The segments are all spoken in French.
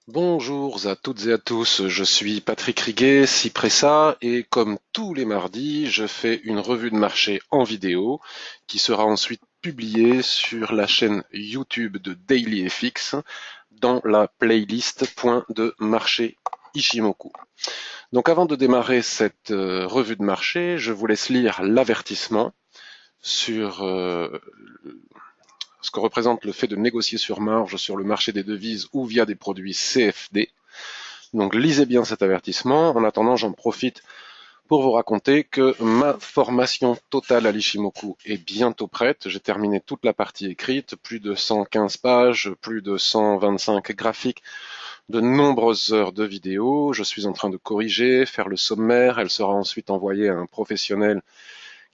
Bonjour à toutes et à tous, je suis Patrick Riguet, Cipressa, et comme tous les mardis, je fais une revue de marché en vidéo qui sera ensuite publiée sur la chaîne YouTube de DailyFX dans la playlist Point de marché Ishimoku. Donc avant de démarrer cette revue de marché, je vous laisse lire l'avertissement sur ce que représente le fait de négocier sur marge sur le marché des devises ou via des produits CFD. Donc lisez bien cet avertissement. En attendant, j'en profite pour vous raconter que ma formation totale à l'Ishimoku est bientôt prête. J'ai terminé toute la partie écrite, plus de 115 pages, plus de 125 graphiques, de nombreuses heures de vidéos. Je suis en train de corriger, faire le sommaire. Elle sera ensuite envoyée à un professionnel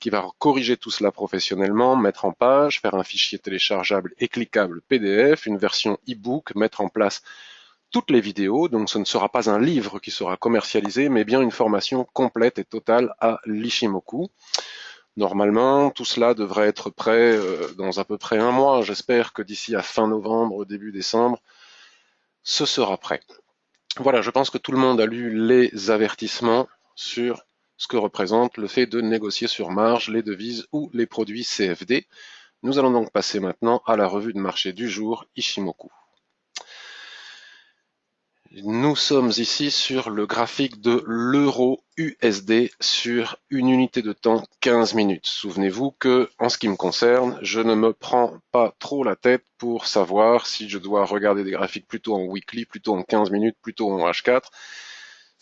qui va corriger tout cela professionnellement, mettre en page, faire un fichier téléchargeable et cliquable PDF, une version e-book, mettre en place toutes les vidéos, donc ce ne sera pas un livre qui sera commercialisé, mais bien une formation complète et totale à l'Ishimoku. Normalement, tout cela devrait être prêt dans à peu près un mois. J'espère que d'ici à fin novembre, début décembre, ce sera prêt. Voilà, je pense que tout le monde a lu les avertissements sur ce que représente le fait de négocier sur marge les devises ou les produits CFD. Nous allons donc passer maintenant à la revue de marché du jour Ishimoku. Nous sommes ici sur le graphique de l'euro USD sur une unité de temps 15 minutes. Souvenez-vous que, en ce qui me concerne, je ne me prends pas trop la tête pour savoir si je dois regarder des graphiques plutôt en weekly, plutôt en 15 minutes, plutôt en H4.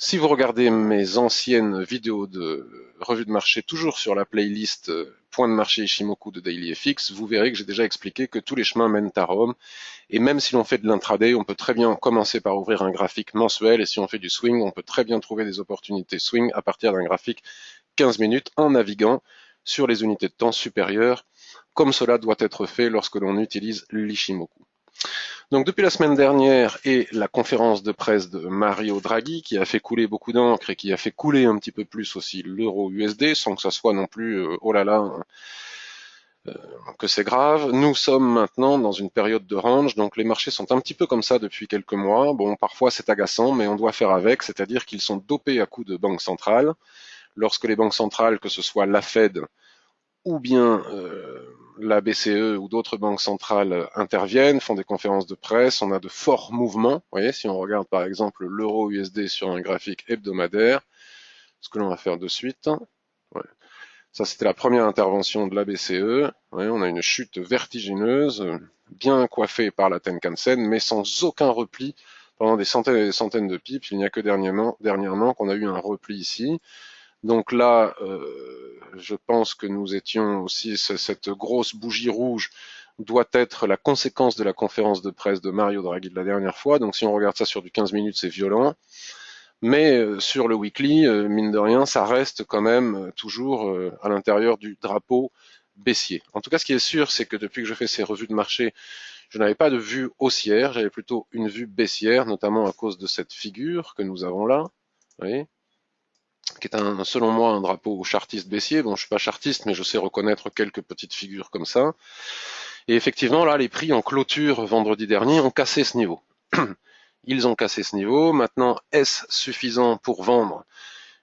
Si vous regardez mes anciennes vidéos de revue de marché, toujours sur la playlist Point de marché Ishimoku de DailyFX, vous verrez que j'ai déjà expliqué que tous les chemins mènent à Rome. Et même si l'on fait de l'intraday, on peut très bien commencer par ouvrir un graphique mensuel. Et si on fait du swing, on peut très bien trouver des opportunités swing à partir d'un graphique 15 minutes en naviguant sur les unités de temps supérieures, comme cela doit être fait lorsque l'on utilise l'Ishimoku. Donc depuis la semaine dernière et la conférence de presse de Mario Draghi qui a fait couler beaucoup d'encre et qui a fait couler un petit peu plus aussi l'euro USD sans que ça soit non plus oh là là que c'est grave. Nous sommes maintenant dans une période de range, donc les marchés sont un petit peu comme ça depuis quelques mois. Bon, parfois c'est agaçant, mais on doit faire avec, c'est-à-dire qu'ils sont dopés à coups de banque centrale. Lorsque les banques centrales, que ce soit la Fed ou bien la BCE ou d'autres banques centrales interviennent, font des conférences de presse, on a de forts mouvements. Vous voyez, si on regarde par exemple l'euro USD sur un graphique hebdomadaire, ce que l'on va faire de suite. Ouais. Ça, c'était la première intervention de la BCE. Ouais, on a une chute vertigineuse, bien coiffée par la Tenkan-sen, mais sans aucun repli pendant des centaines et des centaines de pips. Il n'y a que dernièrement qu'on a eu un repli ici. Donc là, je pense que nous étions aussi, cette grosse bougie rouge doit être la conséquence de la conférence de presse de Mario Draghi de la dernière fois. Donc si on regarde ça sur du 15 minutes, c'est violent. Mais sur le weekly, mine de rien, ça reste quand même toujours à l'intérieur du drapeau baissier. En tout cas, ce qui est sûr, c'est que depuis que je fais ces revues de marché, je n'avais pas de vue haussière, j'avais plutôt une vue baissière, notamment à cause de cette figure que nous avons là, vous voyez, qui est selon moi un drapeau chartiste baissier. Bon, je suis pas chartiste, mais je sais reconnaître quelques petites figures comme ça. Et effectivement, là, les prix en clôture vendredi dernier ont cassé ce niveau. Ils ont cassé ce niveau. Maintenant, est-ce suffisant pour vendre?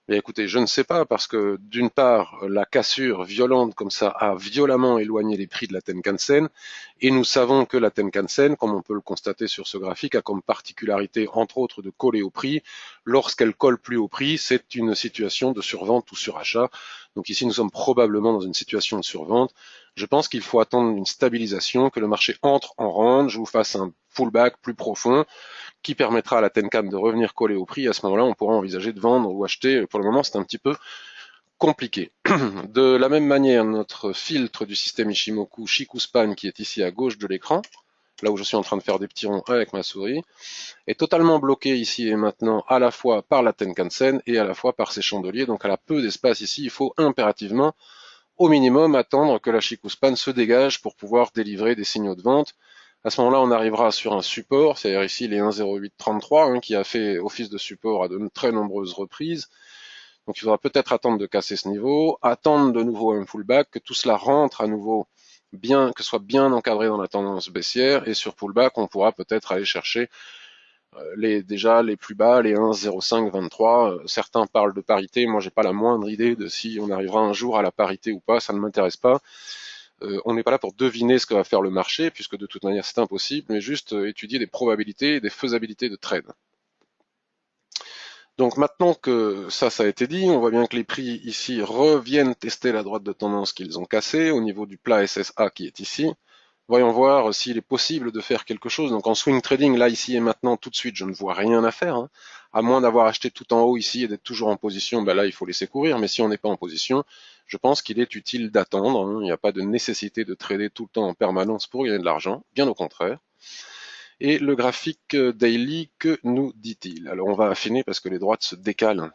Mais écoutez, je ne sais pas parce que d'une part, la cassure violente comme ça a violemment éloigné les prix de la Tenkan-sen et nous savons que la Tenkan-sen, comme on peut le constater sur ce graphique, a comme particularité entre autres de coller au prix. Lorsqu'elle colle plus au prix, c'est une situation de survente ou surachat. Donc ici, nous sommes probablement dans une situation de survente. Je pense qu'il faut attendre une stabilisation, que le marché entre en range ou fasse un pullback plus profond qui permettra à la Tenkan de revenir coller au prix. À ce moment-là, on pourra envisager de vendre ou acheter. Pour le moment, c'est un petit peu compliqué. De la même manière, notre filtre du système Ishimoku Shikuspan, qui est ici à gauche de l'écran, là où je suis en train de faire des petits ronds avec ma souris, est totalement bloqué ici et maintenant à la fois par la Tenkan-sen et à la fois par ses chandeliers. Donc elle a peu d'espace ici. Il faut impérativement, au minimum, attendre que la Shikuspan se dégage pour pouvoir délivrer des signaux de vente. À ce moment-là, on arrivera sur un support, c'est-à-dire ici les 1,0833, qui a fait office de support à de très nombreuses reprises. Donc il faudra peut-être attendre de casser ce niveau, attendre de nouveau un pullback, que tout cela rentre à nouveau bien, que ce soit bien encadré dans la tendance baissière, et sur pullback, on pourra peut-être aller chercher Déjà les plus bas, les 1,0523, certains parlent de parité, moi j'ai pas la moindre idée de si on arrivera un jour à la parité ou pas, ça ne m'intéresse pas. On n'est pas là pour deviner ce que va faire le marché, puisque de toute manière c'est impossible, mais juste étudier des probabilités et des faisabilités de trade. Donc maintenant que ça a été dit, on voit bien que les prix ici reviennent tester la droite de tendance qu'ils ont cassée au niveau du plat SSA qui est ici. Voyons voir s'il est possible de faire quelque chose. Donc en swing trading, là, ici et maintenant, tout de suite, je ne vois rien à faire. Hein. À moins d'avoir acheté tout en haut ici et d'être toujours en position, ben là, il faut laisser courir. Mais si on n'est pas en position, je pense qu'il est utile d'attendre. Hein. Il n'y a pas de nécessité de trader tout le temps en permanence pour gagner de l'argent. Bien au contraire. Et le graphique daily, que nous dit-il? Alors on va affiner parce que les droites se décalent.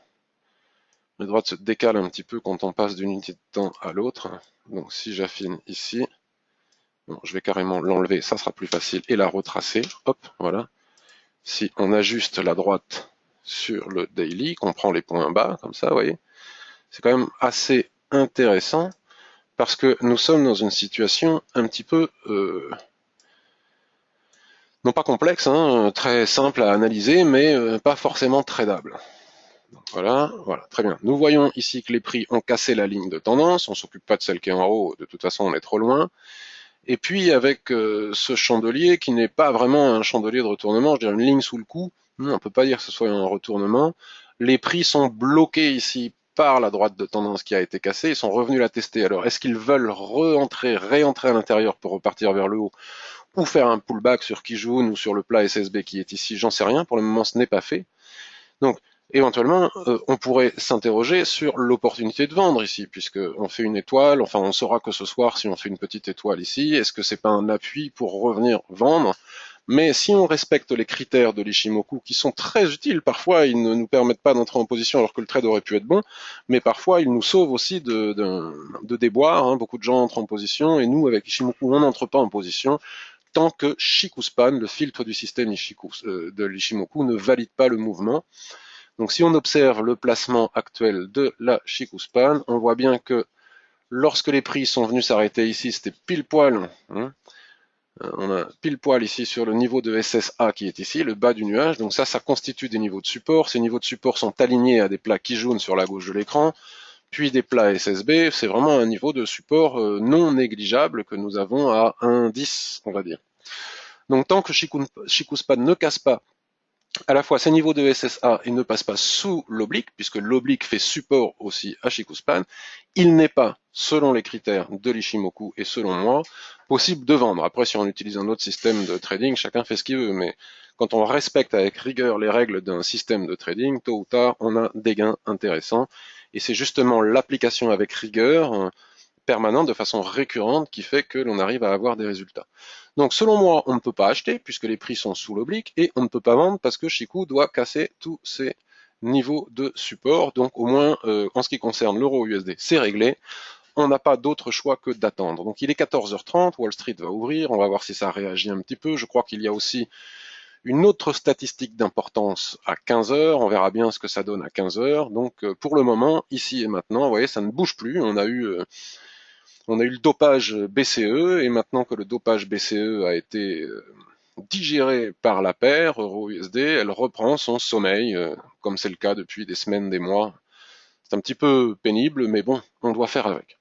Les droites se décalent un petit peu quand on passe d'une unité de temps à l'autre. Donc si j'affine ici, bon, je vais carrément l'enlever, ça sera plus facile, et la retracer. Hop, voilà. Si on ajuste la droite sur le daily, qu'on prend les points bas, comme ça, vous voyez, c'est quand même assez intéressant parce que nous sommes dans une situation un petit peu non pas complexe, hein, très simple à analyser, mais pas forcément tradable. Donc voilà, très bien. Nous voyons ici que les prix ont cassé la ligne de tendance, on s'occupe pas de celle qui est en haut, de toute façon on est trop loin. Et puis avec ce chandelier qui n'est pas vraiment un chandelier de retournement, je dirais une ligne sous le cou, on ne peut pas dire que ce soit un retournement. Les prix sont bloqués ici par la droite de tendance qui a été cassée, ils sont revenus la tester. Alors est-ce qu'ils veulent réentrer à l'intérieur pour repartir vers le haut ou faire un pullback sur Kijun ou sur le plat SSB qui est ici, j'en sais rien, pour le moment ce n'est pas fait. Donc éventuellement, on pourrait s'interroger sur l'opportunité de vendre ici, puisque on fait une étoile, enfin on saura que ce soir si on fait une petite étoile ici, est-ce que c'est pas un appui pour revenir vendre? Mais si on respecte les critères de l'Ishimoku, qui sont très utiles, parfois ils ne nous permettent pas d'entrer en position alors que le trade aurait pu être bon, mais parfois ils nous sauvent aussi de déboires, hein. Beaucoup de gens entrent en position, et nous avec Ishimoku on n'entre pas en position, tant que Shikuspan, le filtre du système de l'Ishimoku, ne valide pas le mouvement. Donc si on observe le placement actuel de la Shikuspan, on voit bien que lorsque les prix sont venus s'arrêter ici, c'était pile poil, hein, on a pile poil ici sur le niveau de SSA qui est ici, le bas du nuage, donc ça constitue des niveaux de support. Ces niveaux de support sont alignés à des plats Kijun sur la gauche de l'écran, puis des plats SSB, c'est vraiment un niveau de support non négligeable que nous avons à 1,10, on va dire. Donc tant que Shikuspan ne casse pas à la fois ces niveaux de SSA et ne passe pas sous l'oblique, puisque l'oblique fait support aussi à Shikuspan, il n'est pas, selon les critères de l'Ishimoku et selon moi, possible de vendre. Après, si on utilise un autre système de trading, chacun fait ce qu'il veut, mais quand on respecte avec rigueur les règles d'un système de trading, tôt ou tard, on a des gains intéressants. Et c'est justement l'application avec rigueur permanente, de façon récurrente, qui fait que l'on arrive à avoir des résultats. Donc selon moi, on ne peut pas acheter puisque les prix sont sous l'oblique et on ne peut pas vendre parce que Chikou doit casser tous ses niveaux de support. Donc au moins, en ce qui concerne l'euro USD, c'est réglé. On n'a pas d'autre choix que d'attendre. Donc il est 14h30, Wall Street va ouvrir, on va voir si ça réagit un petit peu. Je crois qu'il y a aussi une autre statistique d'importance à 15h, on verra bien ce que ça donne à 15h. Donc pour le moment, ici et maintenant, vous voyez, ça ne bouge plus. On a eu le dopage BCE, et maintenant que le dopage BCE a été digéré par la paire euro-USD, elle reprend son sommeil, comme c'est le cas depuis des semaines, des mois. C'est un petit peu pénible, mais bon, on doit faire avec.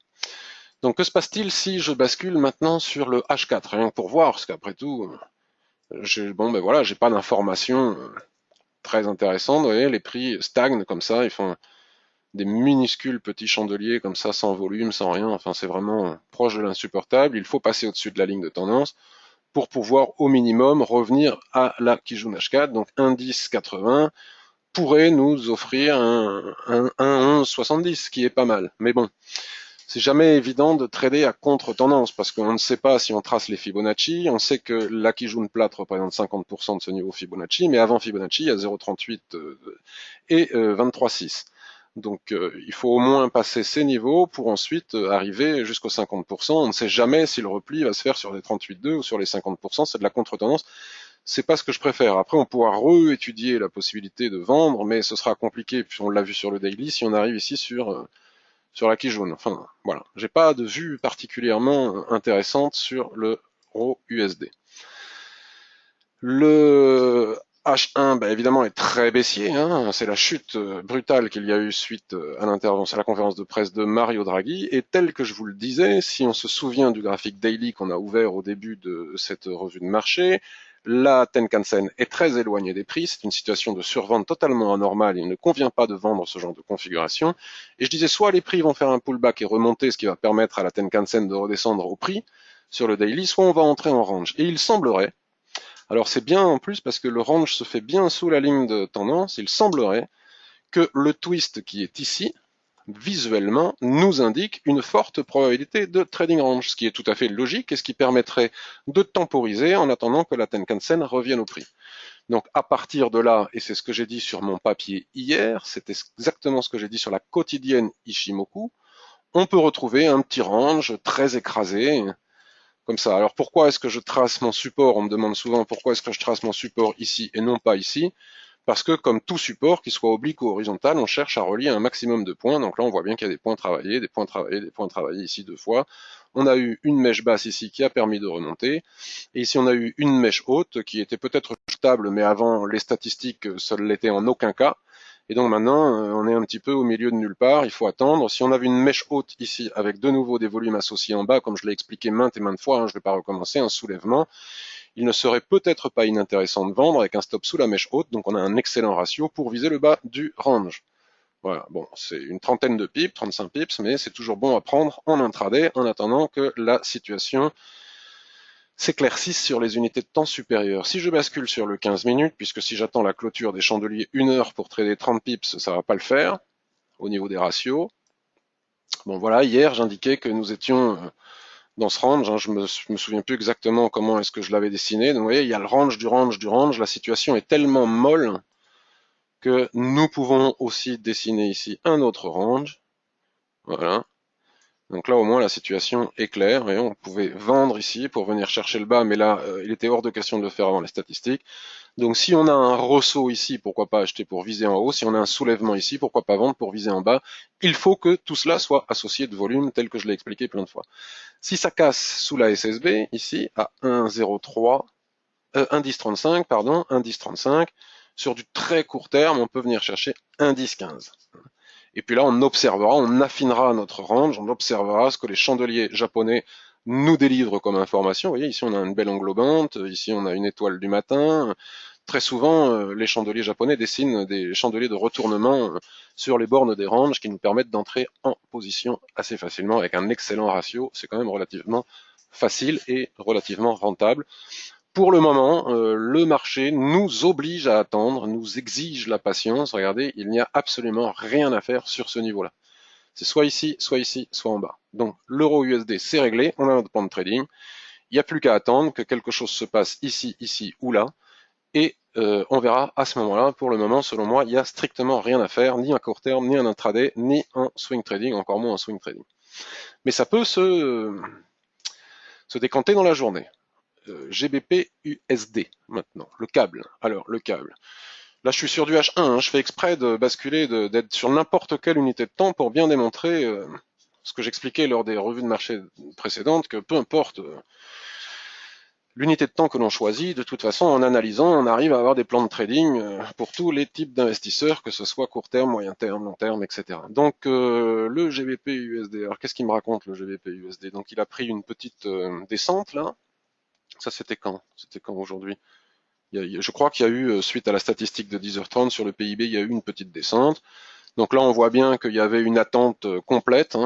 Donc que se passe-t-il si je bascule maintenant sur le H4, rien que pour voir, parce qu'après tout, bon ben voilà, j'ai pas d'informations très intéressantes, vous voyez, les prix stagnent comme ça, ils font des minuscules petits chandeliers comme ça, sans volume, sans rien, enfin c'est vraiment proche de l'insupportable. Il faut passer au-dessus de la ligne de tendance pour pouvoir au minimum revenir à la Kijun H4, donc 1,1080 pourrait nous offrir un 11,70, qui est pas mal. Mais bon, c'est jamais évident de trader à contre-tendance, parce qu'on ne sait pas si on trace les Fibonacci, on sait que la Kijun plate représente 50% de ce niveau Fibonacci, mais avant Fibonacci, il y a 0,38 et 23,6. Donc il faut au moins passer ces niveaux pour ensuite arriver jusqu'aux 50%. On ne sait jamais si le repli va se faire sur les 38,2 ou sur les 50%, c'est de la contre-tendance. C'est pas ce que je préfère. Après, on pourra réétudier la possibilité de vendre, mais ce sera compliqué, puis on l'a vu sur le daily, si on arrive ici sur la Kijun. Enfin, voilà. J'ai pas de vue particulièrement intéressante sur le RAW USD. Le H1, bah, évidemment, est très baissier, hein. C'est la chute brutale qu'il y a eu suite à l'intervention, à la conférence de presse de Mario Draghi. Et tel que je vous le disais, si on se souvient du graphique daily qu'on a ouvert au début de cette revue de marché, la Tenkan-sen est très éloignée des prix. C'est une situation de survente totalement anormale. Il ne convient pas de vendre ce genre de configuration. Et je disais, soit les prix vont faire un pullback et remonter, ce qui va permettre à la Tenkan-sen de redescendre au prix sur le daily, soit on va entrer en range. Et il semblerait, alors c'est bien en plus parce que le range se fait bien sous la ligne de tendance, il semblerait que le twist qui est ici, visuellement, nous indique une forte probabilité de trading range, ce qui est tout à fait logique et ce qui permettrait de temporiser en attendant que la Tenkan-sen revienne au prix. Donc à partir de là, et c'est ce que j'ai dit sur mon papier hier, c'était exactement ce que j'ai dit sur la quotidienne Ishimoku, on peut retrouver un petit range très écrasé, comme ça. Alors pourquoi est-ce que je trace mon support? On me demande souvent pourquoi est-ce que je trace mon support ici et non pas ici. Parce que comme tout support, qu'il soit oblique ou horizontal, on cherche à relier un maximum de points. Donc là, on voit bien qu'il y a des points travaillés, des points travaillés, des points travaillés ici deux fois. On a eu une mèche basse ici qui a permis de remonter. Et ici, on a eu une mèche haute qui était peut-être stable, mais avant les statistiques, ça ne l'était en aucun cas. Et donc maintenant, on est un petit peu au milieu de nulle part, il faut attendre. Si on avait une mèche haute ici, avec de nouveau des volumes associés en bas, comme je l'ai expliqué maintes et maintes fois, je ne vais pas recommencer, un soulèvement, il ne serait peut-être pas inintéressant de vendre avec un stop sous la mèche haute, donc on a un excellent ratio pour viser le bas du range. Voilà, bon, c'est une trentaine de pips, 35 pips, mais c'est toujours bon à prendre en intraday en attendant que la situation s'éclaircissent sur les unités de temps supérieures. Si je bascule sur le 15 minutes, puisque si j'attends la clôture des chandeliers 1 heure pour trader 30 pips, ça va pas le faire au niveau des ratios. Bon voilà, hier j'indiquais que nous étions dans ce range, je me souviens plus exactement comment est-ce que je l'avais dessiné. Donc vous voyez, il y a le range du range du range, la situation est tellement molle que nous pouvons aussi dessiner ici un autre range. Voilà. Donc là, au moins, la situation est claire et on pouvait vendre ici pour venir chercher le bas, mais là, il était hors de question de le faire avant les statistiques. Donc si on a un ressaut ici, pourquoi pas acheter pour viser en haut? Si on a un soulèvement ici, pourquoi pas vendre pour viser en bas? Il faut que tout cela soit associé de volume, tel que je l'ai expliqué plein de fois. Si ça casse sous la SSB, ici, à 1,03, 1,1035, pardon, 1,1035, sur du très court terme, on peut venir chercher 1,1015. Et puis là, on observera, on affinera notre range, on observera ce que les chandeliers japonais nous délivrent comme information. Vous voyez, ici on a une belle englobante, ici on a une étoile du matin. Très souvent, les chandeliers japonais dessinent des chandeliers de retournement sur les bornes des ranges qui nous permettent d'entrer en position assez facilement avec un excellent ratio. C'est quand même relativement facile et relativement rentable. Pour le moment, le marché nous oblige à attendre, nous exige la patience. Regardez, il n'y a absolument rien à faire sur ce niveau-là. C'est soit ici, soit en bas. Donc l'euro USD, c'est réglé, on a notre plan de trading. Il n'y a plus qu'à attendre que quelque chose se passe ici, ici ou là. Et on verra à ce moment-là. Pour le moment, selon moi, il n'y a strictement rien à faire, ni à court terme, ni en intraday, ni en swing trading, encore moins en swing trading. Mais ça peut se décanter dans la journée. GBP USD maintenant, le câble. Alors le câble. Là je suis sur du H1, je fais exprès de basculer, d'être sur n'importe quelle unité de temps pour bien démontrer ce que j'expliquais lors des revues de marché précédentes, que peu importe l'unité de temps que l'on choisit, de toute façon en analysant, on arrive à avoir des plans de trading pour tous les types d'investisseurs, que ce soit court terme, moyen terme, long terme, etc. Donc le GBP USD, alors qu'est-ce qu'il me raconte le GBP USD? Donc il a pris une petite descente là. Ça, c'était quand? C'était quand aujourd'hui? Je crois qu'il y a eu, suite à la statistique de 10h30 sur le PIB, il y a eu une petite descente. Donc là, on voit bien qu'il y avait une attente complète.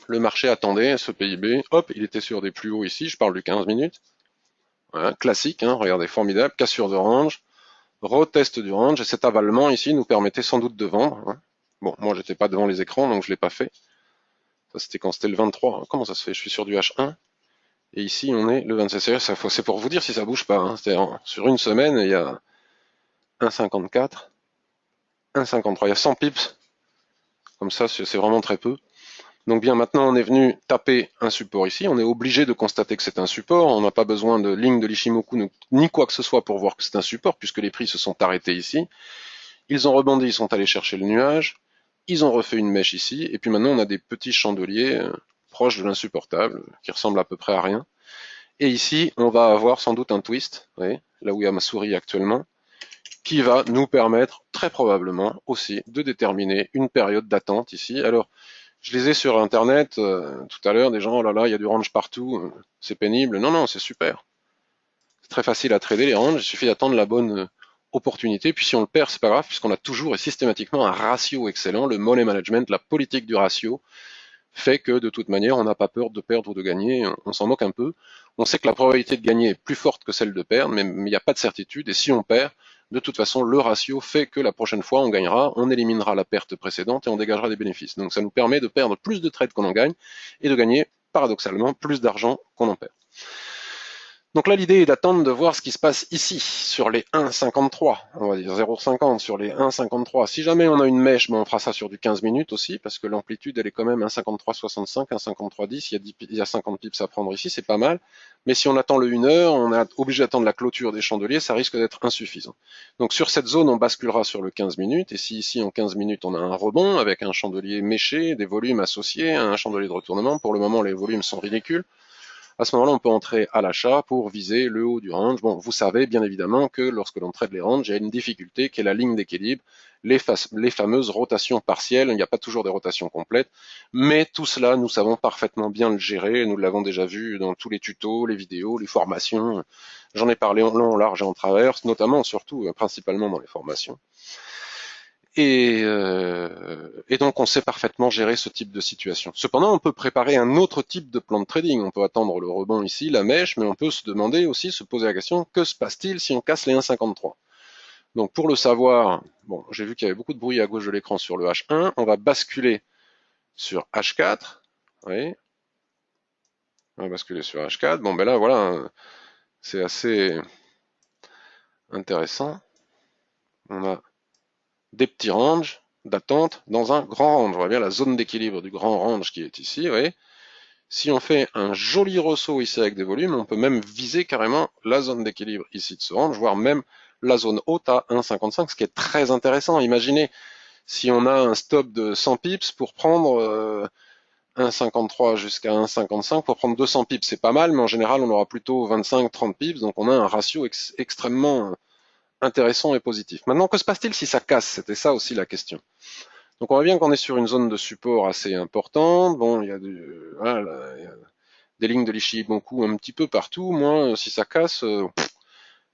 Le marché attendait ce PIB. Hop, il était sur des plus hauts ici. Je parle du 15 minutes. Voilà, classique, regardez, formidable. Cassure de range, retest du range. Et cet avalement ici nous permettait sans doute de vendre. Bon, moi, j'étais pas devant les écrans, donc je l'ai pas fait. Ça, c'était quand c'était le 23. Comment ça se fait? Je suis sur du H1. Et ici, on est le 27. C'est pour vous dire si ça bouge pas. C'est-à-dire, sur une semaine, il y a 1,54, 1,53. Il y a 100 pips. Comme ça, c'est vraiment très peu. Donc bien, maintenant, on est venu taper un support ici. On est obligé de constater que c'est un support. On n'a pas besoin de ligne de l'Ishimoku ni quoi que ce soit pour voir que c'est un support, puisque les prix se sont arrêtés ici. Ils ont rebondi, ils sont allés chercher le nuage. Ils ont refait une mèche ici. Et puis maintenant, on a des petits chandeliers proches de l'insupportable, qui ressemblent à peu près à rien. Et ici, on va avoir sans doute un twist, vous voyez, là où il y a ma souris actuellement. qui va nous permettre très probablement aussi de déterminer une période d'attente ici. Alors, je lisais sur Internet tout à l'heure des gens, oh là là, il y a du range partout, c'est pénible. Non, non, c'est super. C'est très facile à trader les ranges, il suffit d'attendre la bonne opportunité. Puis si on le perd, c'est pas grave, puisqu'on a toujours et systématiquement un ratio excellent. Le money management, la politique du ratio, fait que de toute manière, on n'a pas peur de perdre ou de gagner. On s'en moque un peu. On sait que la probabilité de gagner est plus forte que celle de perdre, mais il n'y a pas de certitude. Et si on perd, de toute façon, le ratio fait que la prochaine fois, on gagnera, on éliminera la perte précédente et on dégagera des bénéfices. Donc ça nous permet de perdre plus de trades qu'on en gagne et de gagner, paradoxalement, plus d'argent qu'on en perd. Donc là, l'idée est d'attendre de voir ce qui se passe ici, sur les 1,53, on va dire 0,50 sur les 1,53. Si jamais on a une mèche, on fera ça sur du 15 minutes aussi, parce que l'amplitude, elle est quand même 1,53,65, 1,53,10, il y a 50 pips à prendre ici, c'est pas mal. Mais si on attend le 1 heure, on est obligé d'attendre la clôture des chandeliers, ça risque d'être insuffisant. Donc sur cette zone, on basculera sur le 15 minutes, et si ici, en 15 minutes, on a un rebond avec un chandelier méché, des volumes associés, un chandelier de retournement, pour le moment, les volumes sont ridicules, à ce moment-là, on peut entrer à l'achat pour viser le haut du range. Bon, vous savez bien évidemment que lorsque l'on trade les ranges, il y a une difficulté qui est la ligne d'équilibre, les fameuses rotations partielles. Il n'y a pas toujours des rotations complètes, mais tout cela, nous savons parfaitement bien le gérer. Nous l'avons déjà vu dans tous les tutos, les vidéos, les formations. J'en ai parlé en long, en large et en travers, notamment, surtout, principalement dans les formations. Et donc on sait parfaitement gérer ce type de situation. Cependant, on peut préparer un autre type de plan de trading. On peut attendre le rebond ici, la mèche, mais on peut se demander aussi, se poser la question, que se passe-t-il si on casse les 1,53? Donc pour le savoir, bon, j'ai vu qu'il y avait beaucoup de bruit à gauche de l'écran sur le H1, on va basculer sur H4. Oui, on va basculer sur H4. Bon ben là voilà, c'est assez intéressant. On a des petits ranges d'attente dans un grand range. On voit bien la zone d'équilibre du grand range qui est ici, vous voyez. Si on fait un joli ressaut ici avec des volumes, on peut même viser carrément la zone d'équilibre ici de ce range, voire même la zone haute à 1,55, ce qui est très intéressant. Imaginez si on a un stop de 100 pips pour prendre 1,53 jusqu'à 1,55 pour prendre 200 pips, c'est pas mal, mais en général on aura plutôt 25-30 pips, donc on a un ratio extrêmement intéressant et positif. Maintenant, que se passe-t-il si ça casse? C'était ça aussi la question. Donc on voit bien qu'on est sur une zone de support assez importante. Bon, il y a, voilà, il y a des lignes de l'Ishimoku un petit peu partout. Moi, si ça casse,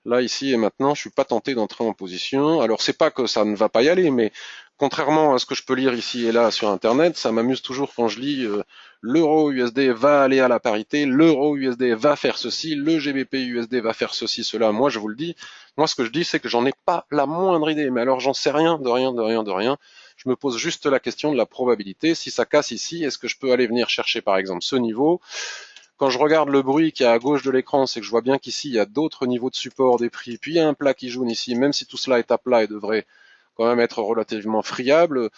là, ici et maintenant, je suis pas tenté d'entrer en position. Alors c'est pas que ça ne va pas y aller, mais contrairement à ce que je peux lire ici et là sur Internet, ça m'amuse toujours quand je lis l'euro USD va aller à la parité, l'euro USD va faire ceci, le GBP USD va faire ceci, cela. Moi, je vous le dis. Moi, ce que je dis, c'est que j'en ai pas la moindre idée. Mais alors, j'en sais rien, de rien, de rien, de rien. Je me pose juste la question de la probabilité. Si ça casse ici, est-ce que je peux aller venir chercher, par exemple, ce niveau? Quand je regarde le bruit qui est à gauche de l'écran, c'est que je vois bien qu'ici, il y a d'autres niveaux de support des prix. Puis il y a un plat qui jaune ici, même si tout cela est à plat et devrait quand même être relativement friable.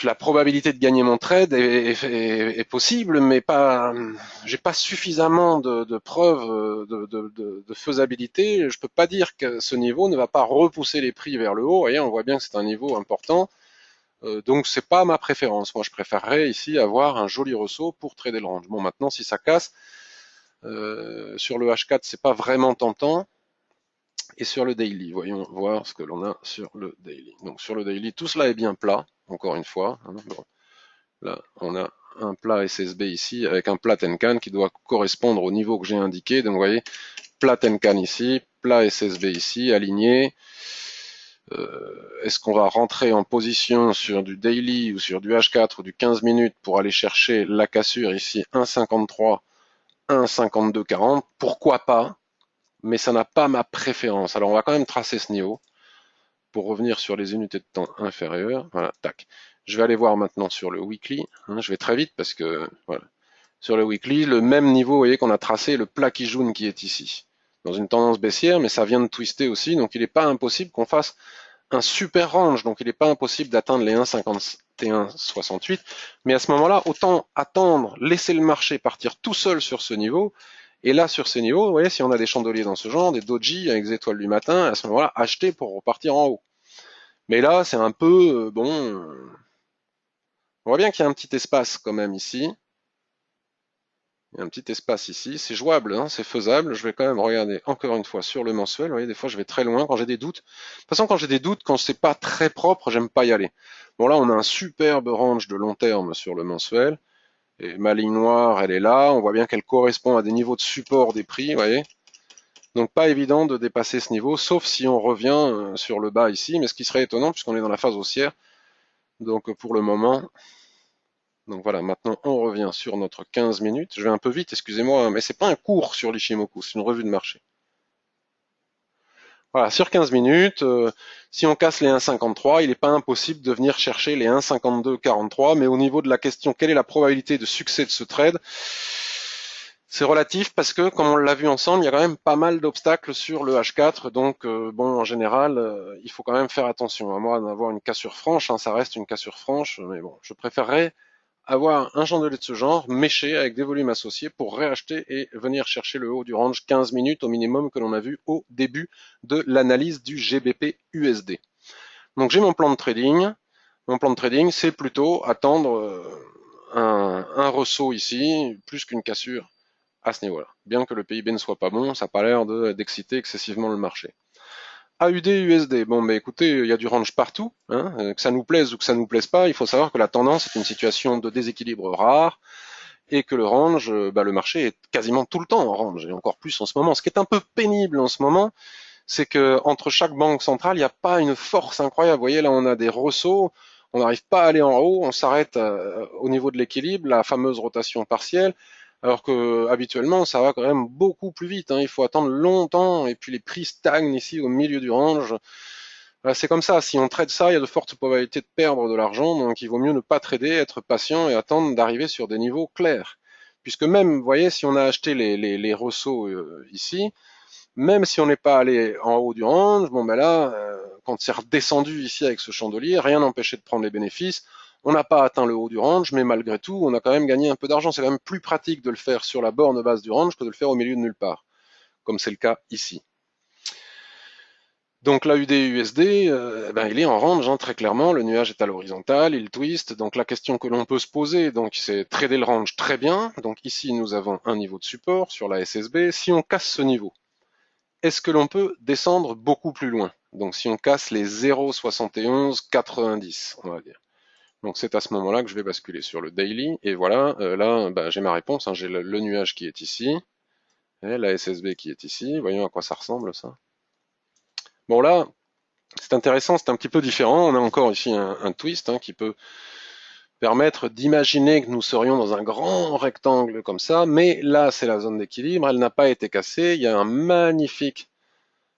La probabilité de gagner mon trade est possible, mais pas, j'ai pas suffisamment de preuves de faisabilité. Je peux pas dire que ce niveau ne va pas repousser les prix vers le haut. Vous voyez, on voit bien que c'est un niveau important. Donc c'est pas ma préférence. Moi, je préférerais ici avoir un joli ressaut pour trader le range. Bon, maintenant, si ça casse sur le H4, c'est pas vraiment tentant. Et sur le daily, voyons voir ce que l'on a sur le daily. Donc sur le daily, tout cela est bien plat, encore une fois. Hein. Bon, là, on a un plat SSB ici avec un plat Tenkan qui doit correspondre au niveau que j'ai indiqué. Donc vous voyez, plat Tenkan ici, plat SSB ici, aligné. Est-ce qu'on va rentrer en position sur du daily ou sur du H4 ou du 15 minutes pour aller chercher la cassure ici 1,53, 1,52,40? Pourquoi pas? Mais ça n'a pas ma préférence. Alors on va quand même tracer ce niveau pour revenir sur les unités de temps inférieures. Voilà, tac. Je vais aller voir maintenant sur le weekly. Hein, je vais très vite parce que voilà. Sur le weekly, le même niveau, vous voyez qu'on a tracé le plat qui jaune qui est ici. Dans une tendance baissière, mais ça vient de twister aussi, donc il n'est pas impossible qu'on fasse un super range, donc il n'est pas impossible d'atteindre les 1,51,68, mais à ce moment-là, autant attendre, laisser le marché partir tout seul sur ce niveau, et là, sur ces niveaux, vous voyez, si on a des chandeliers dans ce genre, des doji avec des étoiles du matin, à ce moment-là, acheter pour repartir en haut. Mais là, c'est un peu, bon, on voit bien qu'il y a un petit espace quand même ici. Il y a un petit espace ici, c'est jouable, hein, c'est faisable. Je vais quand même regarder encore une fois sur le mensuel. Vous voyez, des fois je vais très loin quand j'ai des doutes. De toute façon, quand j'ai des doutes, quand c'est pas très propre, j'aime pas y aller. Bon là, on a un superbe range de long terme sur le mensuel. Et ma ligne noire, elle est là. On voit bien qu'elle correspond à des niveaux de support des prix, vous voyez. Donc pas évident de dépasser ce niveau, sauf si on revient sur le bas ici, mais ce qui serait étonnant puisqu'on est dans la phase haussière. Donc pour le moment, donc voilà, maintenant on revient sur notre 15 minutes. Je vais un peu vite, excusez-moi, mais c'est pas un cours sur l'Ishimoku, c'est une revue de marché. Voilà, sur 15 minutes, si on casse les 1,53, il n'est pas impossible de venir chercher les 1,52,43, mais au niveau de la question, quelle est la probabilité de succès de ce trade? C'est relatif parce que, comme on l'a vu ensemble, il y a quand même pas mal d'obstacles sur le H4. Donc, bon, en général, il faut quand même faire attention. À moins d'avoir une cassure franche, hein, ça reste une cassure franche, mais bon, je préférerais avoir un chandelier de ce genre, méché avec des volumes associés pour réacheter et venir chercher le haut du range 15 minutes au minimum que l'on a vu au début de l'analyse du GBP USD. Donc, j'ai mon plan de trading. Mon plan de trading, c'est plutôt attendre un ressaut ici, plus qu'une cassure à ce niveau-là. Bien que le PIB ne soit pas bon, ça n'a pas l'air d'exciter excessivement le marché. AUD, USD, bon, mais écoutez, il y a du range partout, hein, que ça nous plaise ou que ça nous plaise pas, il faut savoir que la tendance est une situation de déséquilibre rare et que le range, le marché est quasiment tout le temps en range et encore plus en ce moment. Ce qui est un peu pénible en ce moment, c'est que entre chaque banque centrale, il n'y a pas une force incroyable. Vous voyez, là, on a des ressauts, on n'arrive pas à aller en haut, on s'arrête au niveau de l'équilibre, la fameuse rotation partielle, alors que habituellement, ça va quand même beaucoup plus vite, hein. Il faut attendre longtemps, et puis les prix stagnent ici au milieu du range. C'est comme ça, si on trade ça, il y a de fortes probabilités de perdre de l'argent, donc il vaut mieux ne pas trader, être patient et attendre d'arriver sur des niveaux clairs. Puisque même, vous voyez, si on a acheté les ressauts ici, même si on n'est pas allé en haut du range, bon ben là, quand c'est redescendu ici avec ce chandelier, rien n'empêchait de prendre les bénéfices. On n'a pas atteint le haut du range, mais malgré tout, on a quand même gagné un peu d'argent. C'est quand même plus pratique de le faire sur la borne basse du range que de le faire au milieu de nulle part, comme c'est le cas ici. Donc la UD-USD, il est en range, hein, très clairement, le nuage est à l'horizontale, il twist, donc la question que l'on peut se poser, donc c'est trader le range très bien, donc ici nous avons un niveau de support sur la SSB, si on casse ce niveau, est-ce que l'on peut descendre beaucoup plus loin? Donc si on casse les 0,7190, on va dire. Donc c'est à ce moment-là que je vais basculer sur le daily, et voilà, là j'ai ma réponse, hein, j'ai le nuage qui est ici, et la SSB qui est ici, voyons à quoi ça ressemble ça. Bon là, c'est intéressant, c'est un petit peu différent. On a encore ici un twist qui peut permettre d'imaginer que nous serions dans un grand rectangle comme ça, mais là c'est la zone d'équilibre, elle n'a pas été cassée. Il y a un magnifique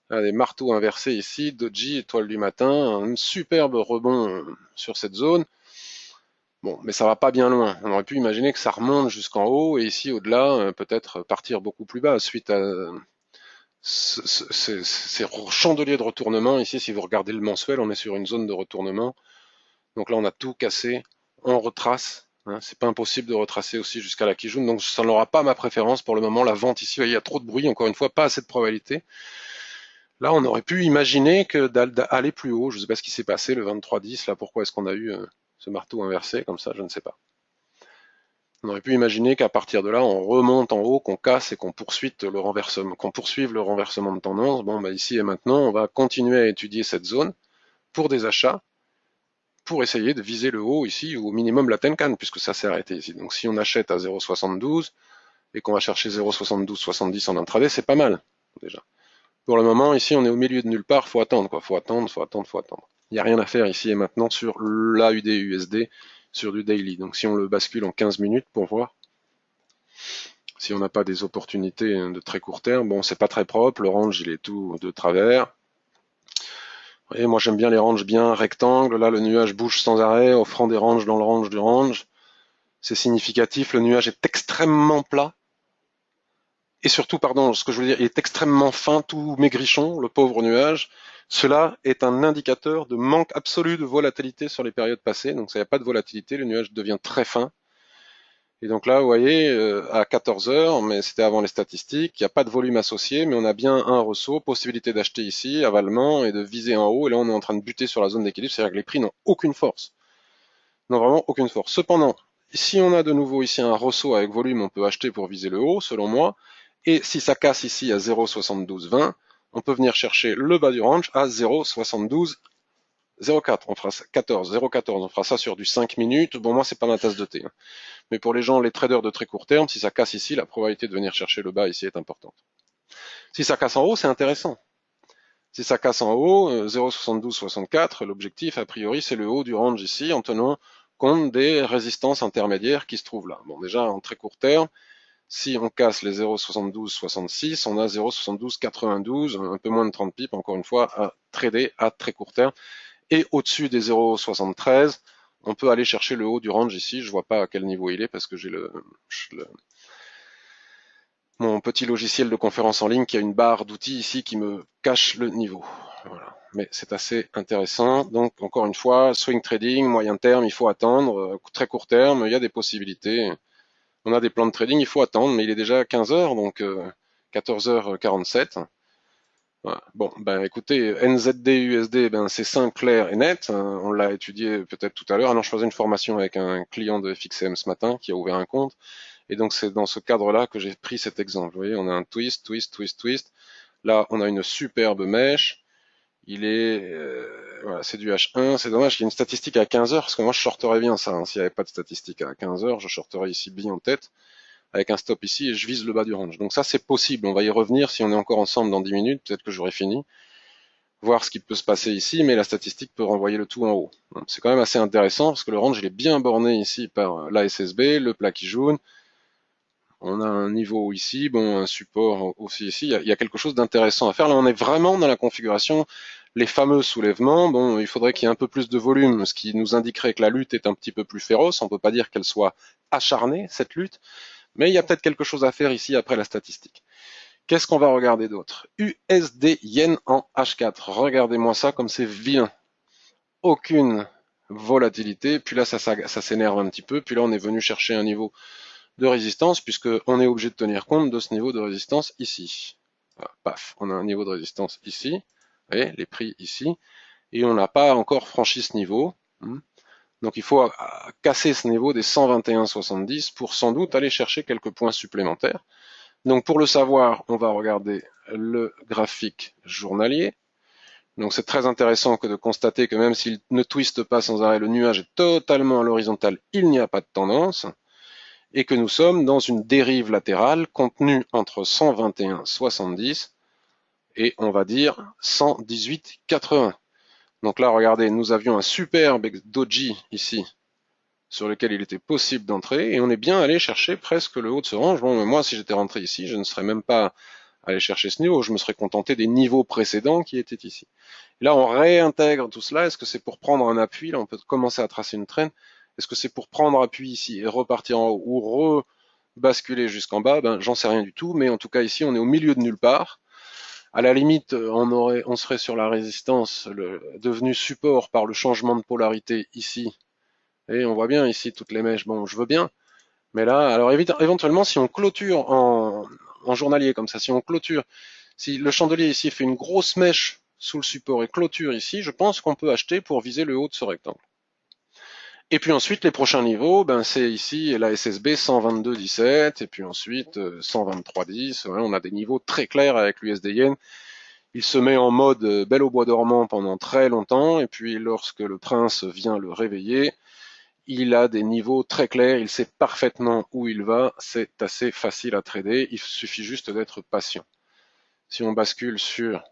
des marteaux inversés ici, Doji, étoile du matin, un superbe rebond sur cette zone. Bon, mais ça va pas bien loin. On aurait pu imaginer que ça remonte jusqu'en haut et ici au-delà, peut-être partir beaucoup plus bas suite à ces chandeliers de retournement. Ici, si vous regardez le mensuel, on est sur une zone de retournement. Donc là, on a tout cassé. On retrace. Hein, c'est pas impossible de retracer aussi jusqu'à la Kijun. Donc ça n'aura pas ma préférence pour le moment. La vente ici, il y a trop de bruit. Encore une fois, pas assez de probabilité. Là, on aurait pu imaginer que d'aller plus haut. Je ne sais pas ce qui s'est passé le 23-10. Là, pourquoi est-ce qu'on a eu ce marteau inversé comme ça? Je ne sais pas. On aurait pu imaginer qu'à partir de là, on remonte en haut, qu'on casse et qu'on poursuive le renversement, de tendance. Bon, ici et maintenant, on va continuer à étudier cette zone pour des achats, pour essayer de viser le haut ici, ou au minimum la Tenkan, puisque ça s'est arrêté ici. Donc si on achète à 0,72 et qu'on va chercher 0,72-70 en intraday, c'est pas mal, déjà. Pour le moment, ici, on est au milieu de nulle part, faut attendre, quoi. Faut attendre. Il n'y a rien à faire ici et maintenant sur l'AUD-USD, sur du daily. Donc si on le bascule en 15 minutes pour voir, si on n'a pas des opportunités de très court terme, bon, c'est pas très propre, le range, il est tout de travers. Et moi, j'aime bien les ranges bien rectangles. Là, le nuage bouge sans arrêt, offrant des ranges dans le range du range. C'est significatif, le nuage est extrêmement plat. Et surtout, pardon, ce que je veux dire, il est extrêmement fin, tout maigrichon, le pauvre nuage. Cela est un indicateur de manque absolu de volatilité sur les périodes passées. Donc, ça n'y a pas de volatilité, le nuage devient très fin. Et donc là, vous voyez, à 14 heures, mais c'était avant les statistiques, il n'y a pas de volume associé, mais on a bien un ressaut, possibilité d'acheter ici, avalement, et de viser en haut. Et là, on est en train de buter sur la zone d'équilibre, c'est-à-dire que les prix n'ont aucune force. Non, vraiment aucune force. Cependant, si on a de nouveau ici un ressaut avec volume, on peut acheter pour viser le haut, selon moi. Et si ça casse ici à 0,7220, on peut venir chercher le bas du range à 0,7204. On fera ça 14, 0,14. On fera ça sur du 5 minutes. Bon, moi, c'est pas ma tasse de thé, hein. Mais pour les gens, les traders de très court terme, si ça casse ici, la probabilité de venir chercher le bas ici est importante. Si ça casse en haut, c'est intéressant. Si ça casse en haut, 0,7264, l'objectif, a priori, c'est le haut du range ici, en tenant compte des résistances intermédiaires qui se trouvent là. Bon, déjà, en très court terme, si on casse les 0,7266, on a 0,7292, un peu moins de 30 pips, encore une fois, à trader à très court terme. Et au-dessus des 0,73, on peut aller chercher le haut du range ici. Je vois pas à quel niveau il est parce que j'ai mon petit logiciel de conférence en ligne qui a une barre d'outils ici qui me cache le niveau. Voilà. Mais c'est assez intéressant. Donc, encore une fois, swing trading, moyen terme, il faut attendre. Très court terme, il y a des possibilités. On a des plans de trading, il faut attendre, mais il est déjà 15 heures, donc 14h47. Voilà. Bon, ben écoutez, NZD, USD, ben c'est simple, clair et net. On l'a étudié peut-être tout à l'heure. Alors je faisais une formation avec un client de FXM ce matin qui a ouvert un compte. Et donc c'est dans ce cadre-là que j'ai pris cet exemple. Vous voyez, on a un twist, twist, twist, twist. Là, on a une superbe mèche. Il est, voilà, c'est du H1. C'est dommage qu'il y ait une statistique à 15 heures, parce que moi je shorterais bien ça, hein. S'il n'y avait pas de statistique à 15 heures, je shorterais ici bien en tête, avec un stop ici, et je vise le bas du range. Donc ça, c'est possible. On va y revenir si on est encore ensemble dans 10 minutes. Peut-être que j'aurai fini. Voir ce qui peut se passer ici, mais la statistique peut renvoyer le tout en haut. C'est quand même assez intéressant, parce que le range, il est bien borné ici par l'ASSB, le plat qui jaune. On a un niveau ici, bon, un support aussi ici. Il y a quelque chose d'intéressant à faire. Là, on est vraiment dans la configuration, les fameux soulèvements. Bon, il faudrait qu'il y ait un peu plus de volume, ce qui nous indiquerait que la lutte est un petit peu plus féroce. On peut pas dire qu'elle soit acharnée, cette lutte, mais il y a peut-être quelque chose à faire ici après la statistique. Qu'est-ce qu'on va regarder d'autre? USD Yen en H4. Regardez-moi ça comme c'est vilain. Aucune volatilité. Puis là, ça s'énerve un petit peu. Puis là, on est venu chercher un niveau de résistance, puisqu'on est obligé de tenir compte de ce niveau de résistance ici. Voilà, paf, on a un niveau de résistance ici, vous voyez, les prix ici, et on n'a pas encore franchi ce niveau. Donc il faut casser ce niveau des 121,70 pour sans doute aller chercher quelques points supplémentaires. Donc pour le savoir, on va regarder le graphique journalier. Donc c'est très intéressant que de constater que même s'il ne twiste pas sans arrêt, le nuage est totalement à l'horizontale, il n'y a pas de tendance, et que nous sommes dans une dérive latérale contenue entre 121,70 et on va dire 118,80. Donc là, regardez, nous avions un superbe doji ici sur lequel il était possible d'entrer et on est bien allé chercher presque le haut de ce range. Bon, mais moi, si j'étais rentré ici, je ne serais même pas allé chercher ce niveau, je me serais contenté des niveaux précédents qui étaient ici. Et là, on réintègre tout cela. Est-ce que c'est pour prendre un appui? Là, on peut commencer à tracer une traîne. Est-ce que c'est pour prendre appui ici et repartir en haut ou rebasculer jusqu'en bas? Ben, j'en sais rien du tout, mais en tout cas ici, on est au milieu de nulle part. À la limite, on serait sur la résistance, devenu support par le changement de polarité ici. Et on voit bien ici toutes les mèches. Bon, je veux bien, mais là, alors éventuellement, si on clôture en journalier comme ça, si on clôture, si le chandelier ici fait une grosse mèche sous le support et clôture ici, je pense qu'on peut acheter pour viser le haut de ce rectangle. Et puis ensuite, les prochains niveaux, ben c'est ici la SSB 122,17 et puis ensuite 123,10. Ouais, on a des niveaux très clairs avec l'USD Yen. Il se met en mode belle au bois dormant pendant très longtemps et puis lorsque le prince vient le réveiller, il a des niveaux très clairs, il sait parfaitement où il va, c'est assez facile à trader, il suffit juste d'être patient. Si on bascule sur,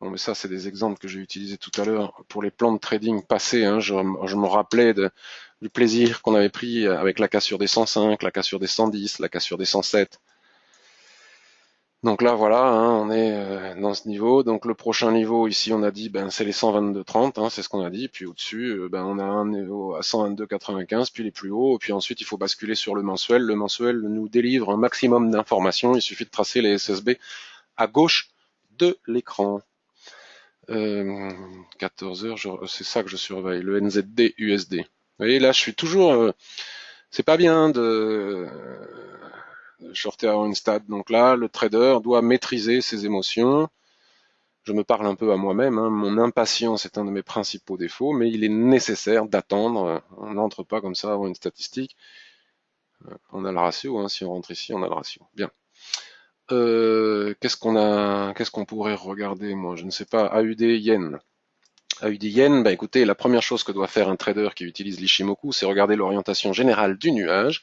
bon mais ça c'est des exemples que j'ai utilisés tout à l'heure pour les plans de trading passés, hein, je me rappelais du plaisir qu'on avait pris avec la cassure des 105, la cassure des 110, la cassure des 107. Donc là voilà, hein, on est dans ce niveau. Donc le prochain niveau ici on a dit ben c'est les 122,30, hein, c'est ce qu'on a dit. Puis au-dessus ben on a un niveau à 122,95, puis les plus hauts. Puis ensuite il faut basculer sur le mensuel. Le mensuel nous délivre un maximum d'informations. Il suffit de tracer les SSB à gauche de l'écran. 14 heures, c'est ça que je surveille. Le NZD USD. Vous voyez là je suis toujours. C'est pas bien de shorter à une stade. Donc là, le trader doit maîtriser ses émotions. Je me parle un peu à moi-même, hein. Mon impatience est un de mes principaux défauts, mais il est nécessaire d'attendre. On n'entre pas comme ça avant une statistique. On a le ratio, hein. Si on rentre ici, on a le ratio. Bien. Qu'est-ce qu'on pourrait regarder, moi? Je ne sais pas. AUD Yen. AUD Yen, bah écoutez, la première chose que doit faire un trader qui utilise l'Ishimoku, c'est regarder l'orientation générale du nuage.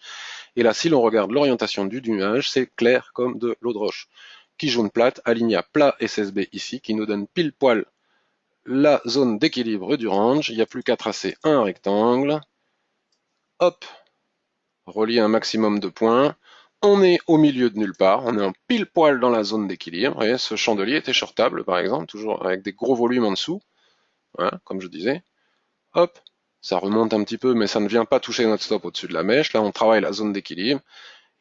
Et là, si l'on regarde l'orientation du nuage, c'est clair comme de l'eau de roche. Kijun plate, aligné à plat SSB ici, qui nous donne pile poil la zone d'équilibre du range. Il n'y a plus qu'à tracer un rectangle. Hop, relier un maximum de points. On est au milieu de nulle part, on est en pile poil dans la zone d'équilibre. Vous voyez, ce chandelier était shortable, par exemple, toujours avec des gros volumes en dessous. Voilà, comme je disais. Hop, ça remonte un petit peu, mais ça ne vient pas toucher notre stop au-dessus de la mèche. Là, on travaille la zone d'équilibre.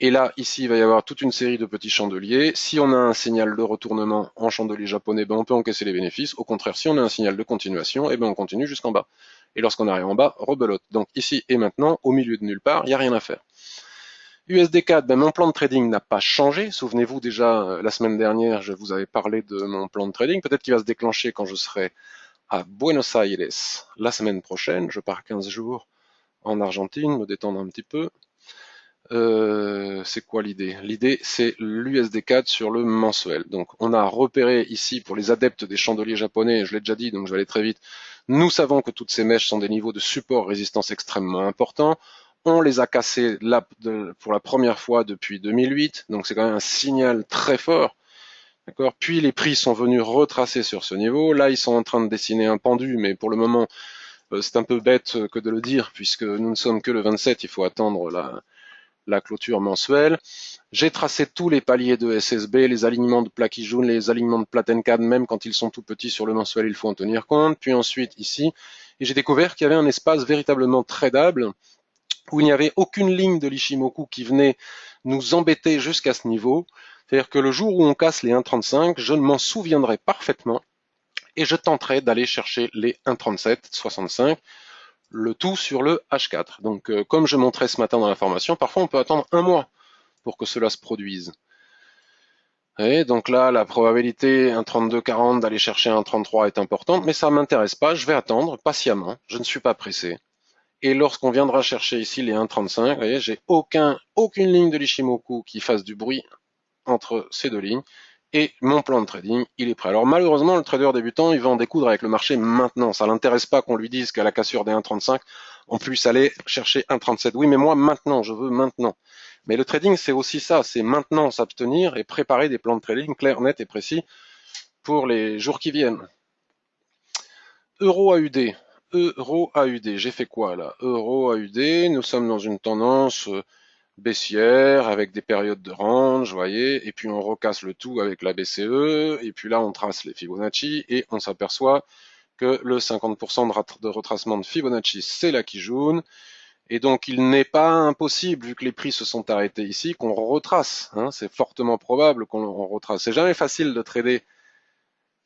Et là, ici, il va y avoir toute une série de petits chandeliers. Si on a un signal de retournement en chandelier japonais, ben on peut encaisser les bénéfices. Au contraire, si on a un signal de continuation, eh ben on continue jusqu'en bas. Et lorsqu'on arrive en bas, rebelote. Donc ici et maintenant, au milieu de nulle part, il n'y a rien à faire. USD4, ben mon plan de trading n'a pas changé. Souvenez-vous déjà, la semaine dernière, je vous avais parlé de mon plan de trading. Peut-être qu'il va se déclencher quand je serai à Buenos Aires la semaine prochaine. Je pars 15 jours en Argentine, me détendre un petit peu. C'est quoi l'idée? L'idée, c'est l'USD4 sur le mensuel. Donc, on a repéré ici, pour les adeptes des chandeliers japonais, je l'ai déjà dit, donc je vais aller très vite, nous savons que toutes ces mèches sont des niveaux de support résistance extrêmement importants. On les a cassés là, pour la première fois depuis 2008, donc c'est quand même un signal très fort. D'accord. Puis les prix sont venus retracer sur ce niveau. Là, ils sont en train de dessiner un pendu, mais pour le moment, c'est un peu bête que de le dire, puisque nous ne sommes que le 27, il faut attendre la clôture mensuelle. J'ai tracé tous les paliers de SSB, les alignements de plaques Kijun, les alignements de Platencad, même quand ils sont tout petits sur le mensuel, il faut en tenir compte. Puis ensuite ici, et j'ai découvert qu'il y avait un espace véritablement tradable où il n'y avait aucune ligne de l'Ishimoku qui venait nous embêter jusqu'à ce niveau. C'est-à-dire que le jour où on casse les 1,35, je m'en souviendrai parfaitement et je tenterai d'aller chercher les 1,37,65, le tout sur le H4. Donc, comme je montrais ce matin dans la formation, parfois on peut attendre un mois pour que cela se produise. Et donc là, la probabilité 1,32,40 d'aller chercher un 33 est importante, mais ça ne m'intéresse pas, je vais attendre patiemment, je ne suis pas pressé. Et lorsqu'on viendra chercher ici les 1,35, vous voyez, j'ai aucune ligne de l'Ishimoku qui fasse du bruit entre ces deux lignes. Et mon plan de trading, il est prêt. Alors malheureusement, le trader débutant, il va en découdre avec le marché maintenant. Ça l'intéresse pas qu'on lui dise qu'à la cassure des 1,35, on puisse aller chercher 1,37. Oui, mais moi maintenant, je veux maintenant. Mais le trading, c'est aussi ça, c'est maintenant s'abstenir et préparer des plans de trading clairs, nets et précis pour les jours qui viennent. Euro AUD. Euro AUD. J'ai fait quoi là? Euro AUD. Nous sommes dans une tendance baissière avec des périodes de range, vous voyez, et puis on recasse le tout avec la BCE, et puis là on trace les Fibonacci, et on s'aperçoit que le 50% de retracement de Fibonacci, c'est la Kijun, et donc il n'est pas impossible, vu que les prix se sont arrêtés ici, qu'on retrace. Hein, c'est fortement probable qu'on retrace. C'est jamais facile de trader.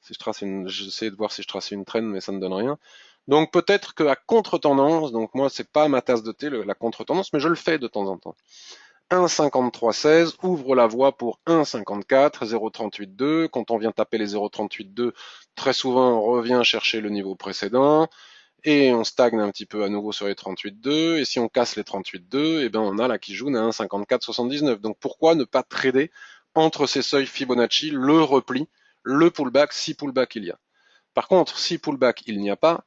Si j'essaie de voir si je trace une trend, mais ça ne donne rien. Donc peut-être qu'à contre-tendance, donc moi c'est pas ma tasse de thé la contre-tendance, mais je le fais de temps en temps. 1,5316 ouvre la voie pour 1,54, 0,382. Quand on vient taper les 0,382, très souvent on revient chercher le niveau précédent et on stagne un petit peu à nouveau sur les 38,2. Et si on casse les 38,2, eh ben on a la Kijun à 1,5479. Donc pourquoi ne pas trader entre ces seuils Fibonacci le repli, le pullback, si pullback il y a. Par contre, si pullback il n'y a pas,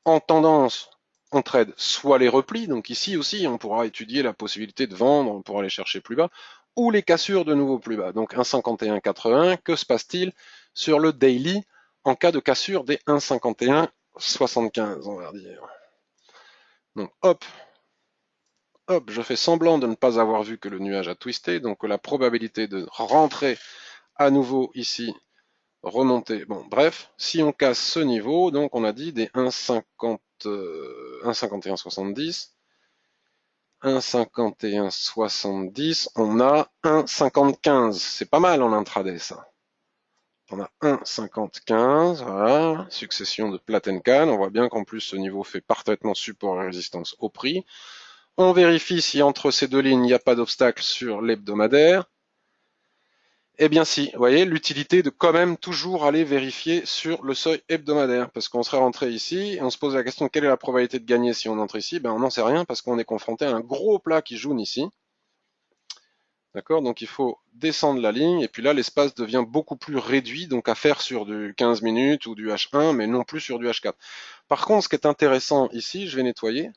en tendance, on trade soit les replis, donc ici aussi on pourra étudier la possibilité de vendre pour aller chercher plus bas, ou les cassures de nouveau plus bas. Donc 1,51,80, que se passe-t-il sur le daily en cas de cassure des 1,51,75, on va dire. Donc hop, hop, je fais semblant de ne pas avoir vu que le nuage a twisté, donc la probabilité de rentrer à nouveau ici, remonter. Bon, bref, si on casse ce niveau, donc on a dit des 1,51,70, 1,51,70, on a 1,50,15. C'est pas mal en intraday, ça. On a 1,50,15, voilà, succession de Platencad. On voit bien qu'en plus, ce niveau fait parfaitement support et résistance au prix. On vérifie si entre ces deux lignes, il n'y a pas d'obstacle sur l'hebdomadaire. Eh bien si, vous voyez, l'utilité de quand même toujours aller vérifier sur le seuil hebdomadaire, parce qu'on serait rentré ici, et on se pose la question, quelle est la probabilité de gagner si on entre ici? Ben on n'en sait rien, parce qu'on est confronté à un gros plat qui jaune ici. D'accord? Donc il faut descendre la ligne, et puis là l'espace devient beaucoup plus réduit, donc à faire sur du 15 minutes ou du H1, mais non plus sur du H4. Par contre, ce qui est intéressant ici, je vais nettoyer,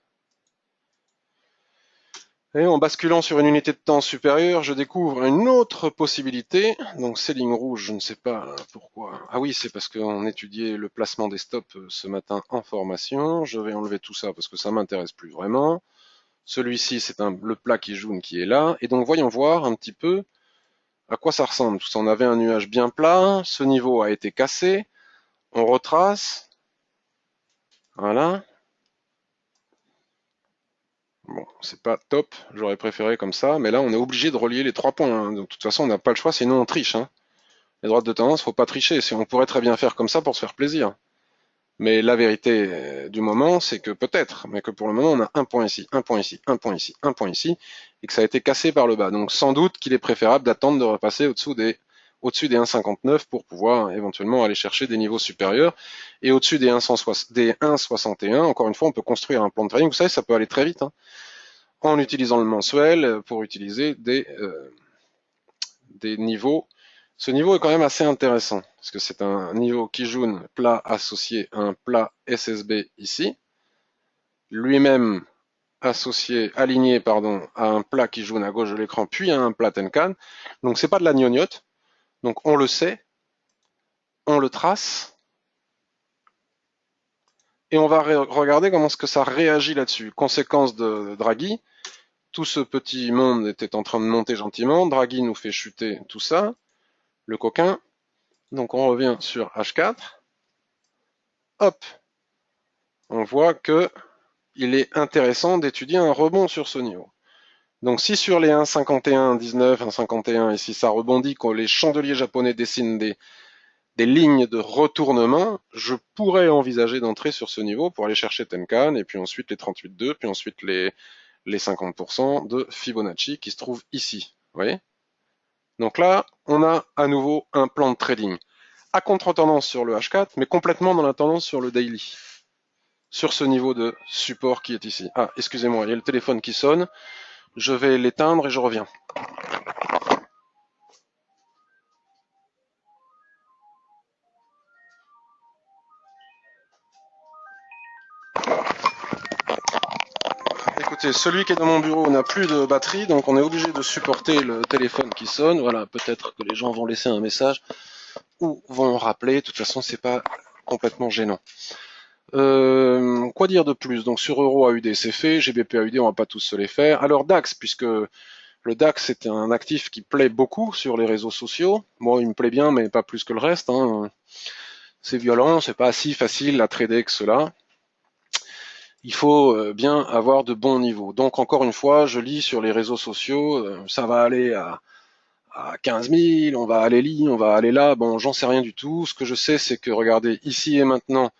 et en basculant sur une unité de temps supérieure, je découvre une autre possibilité. Donc ces lignes rouges, je ne sais pas pourquoi. Ah oui, c'est parce qu'on étudiait le placement des stops ce matin en formation. Je vais enlever tout ça parce que ça m'intéresse plus vraiment. Celui-ci, c'est le plat qui jaune qui est là. Et donc voyons voir un petit peu à quoi ça ressemble. Tout ça, on avait un nuage bien plat. Ce niveau a été cassé. On retrace. Voilà. Bon, c'est pas top, j'aurais préféré comme ça, mais là on est obligé de relier les 3 points, hein. Donc, de toute façon on n'a pas le choix, sinon on triche, hein. Les droites de tendance, faut pas tricher. On pourrait très bien faire comme ça pour se faire plaisir. Mais la vérité du moment, c'est que peut-être, mais que pour le moment, on a un point ici, un point ici, un point ici, un point ici, et que ça a été cassé par le bas. Donc sans doute qu'il est préférable d'attendre de repasser au-dessus des 1,59 pour pouvoir éventuellement aller chercher des niveaux supérieurs. Et au-dessus des 1,61, encore une fois, on peut construire un plan de trading. Vous savez, ça peut aller très vite, hein, en utilisant le mensuel pour utiliser des niveaux. Ce niveau est quand même assez intéressant, parce que c'est un niveau Kijun plat associé à un plat SSB ici, lui-même aligné pardon, à un plat Kijun à gauche de l'écran, puis à un plat Tenkan. Donc c'est pas de la gnognotte, donc on le sait, on le trace, et on va regarder comment est-ce que ça réagit là-dessus. Conséquence de Draghi, tout ce petit monde était en train de monter gentiment, Draghi nous fait chuter tout ça, le coquin, donc on revient sur H4, hop, on voit que il est intéressant d'étudier un rebond sur ce niveau. Donc si sur les 1,51, 19, 1,51 ici ça rebondit, quand les chandeliers japonais dessinent des lignes de retournement, je pourrais envisager d'entrer sur ce niveau pour aller chercher Tenkan, et puis ensuite les 38,2, puis ensuite les 50% de Fibonacci qui se trouvent ici. Vous voyez? Donc là, on a à nouveau un plan de trading à contre-tendance sur le H4, mais complètement dans la tendance sur le daily, sur ce niveau de support qui est ici. Ah, excusez-moi, il y a le téléphone qui sonne. Je vais l'éteindre et je reviens. Écoutez, celui qui est dans mon bureau n'a plus de batterie, donc on est obligé de supporter le téléphone qui sonne. Voilà, peut-être que les gens vont laisser un message ou vont rappeler. De toute façon, c'est pas complètement gênant. Quoi dire de plus? Donc sur Euro AUD, c'est fait. GBP AUD, on va pas tous se les faire. Alors DAX, puisque le DAX c'est un actif qui plaît beaucoup sur les réseaux sociaux. Moi, il me plaît bien, mais pas plus que le reste, hein. C'est violent, c'est pas si facile à trader que cela. Il faut bien avoir de bons niveaux. Donc encore une fois, je lis sur les réseaux sociaux, ça va aller à 15 000, on va aller on va aller là. Bon, j'en sais rien du tout. Ce que je sais, c'est que regardez, ici et maintenant,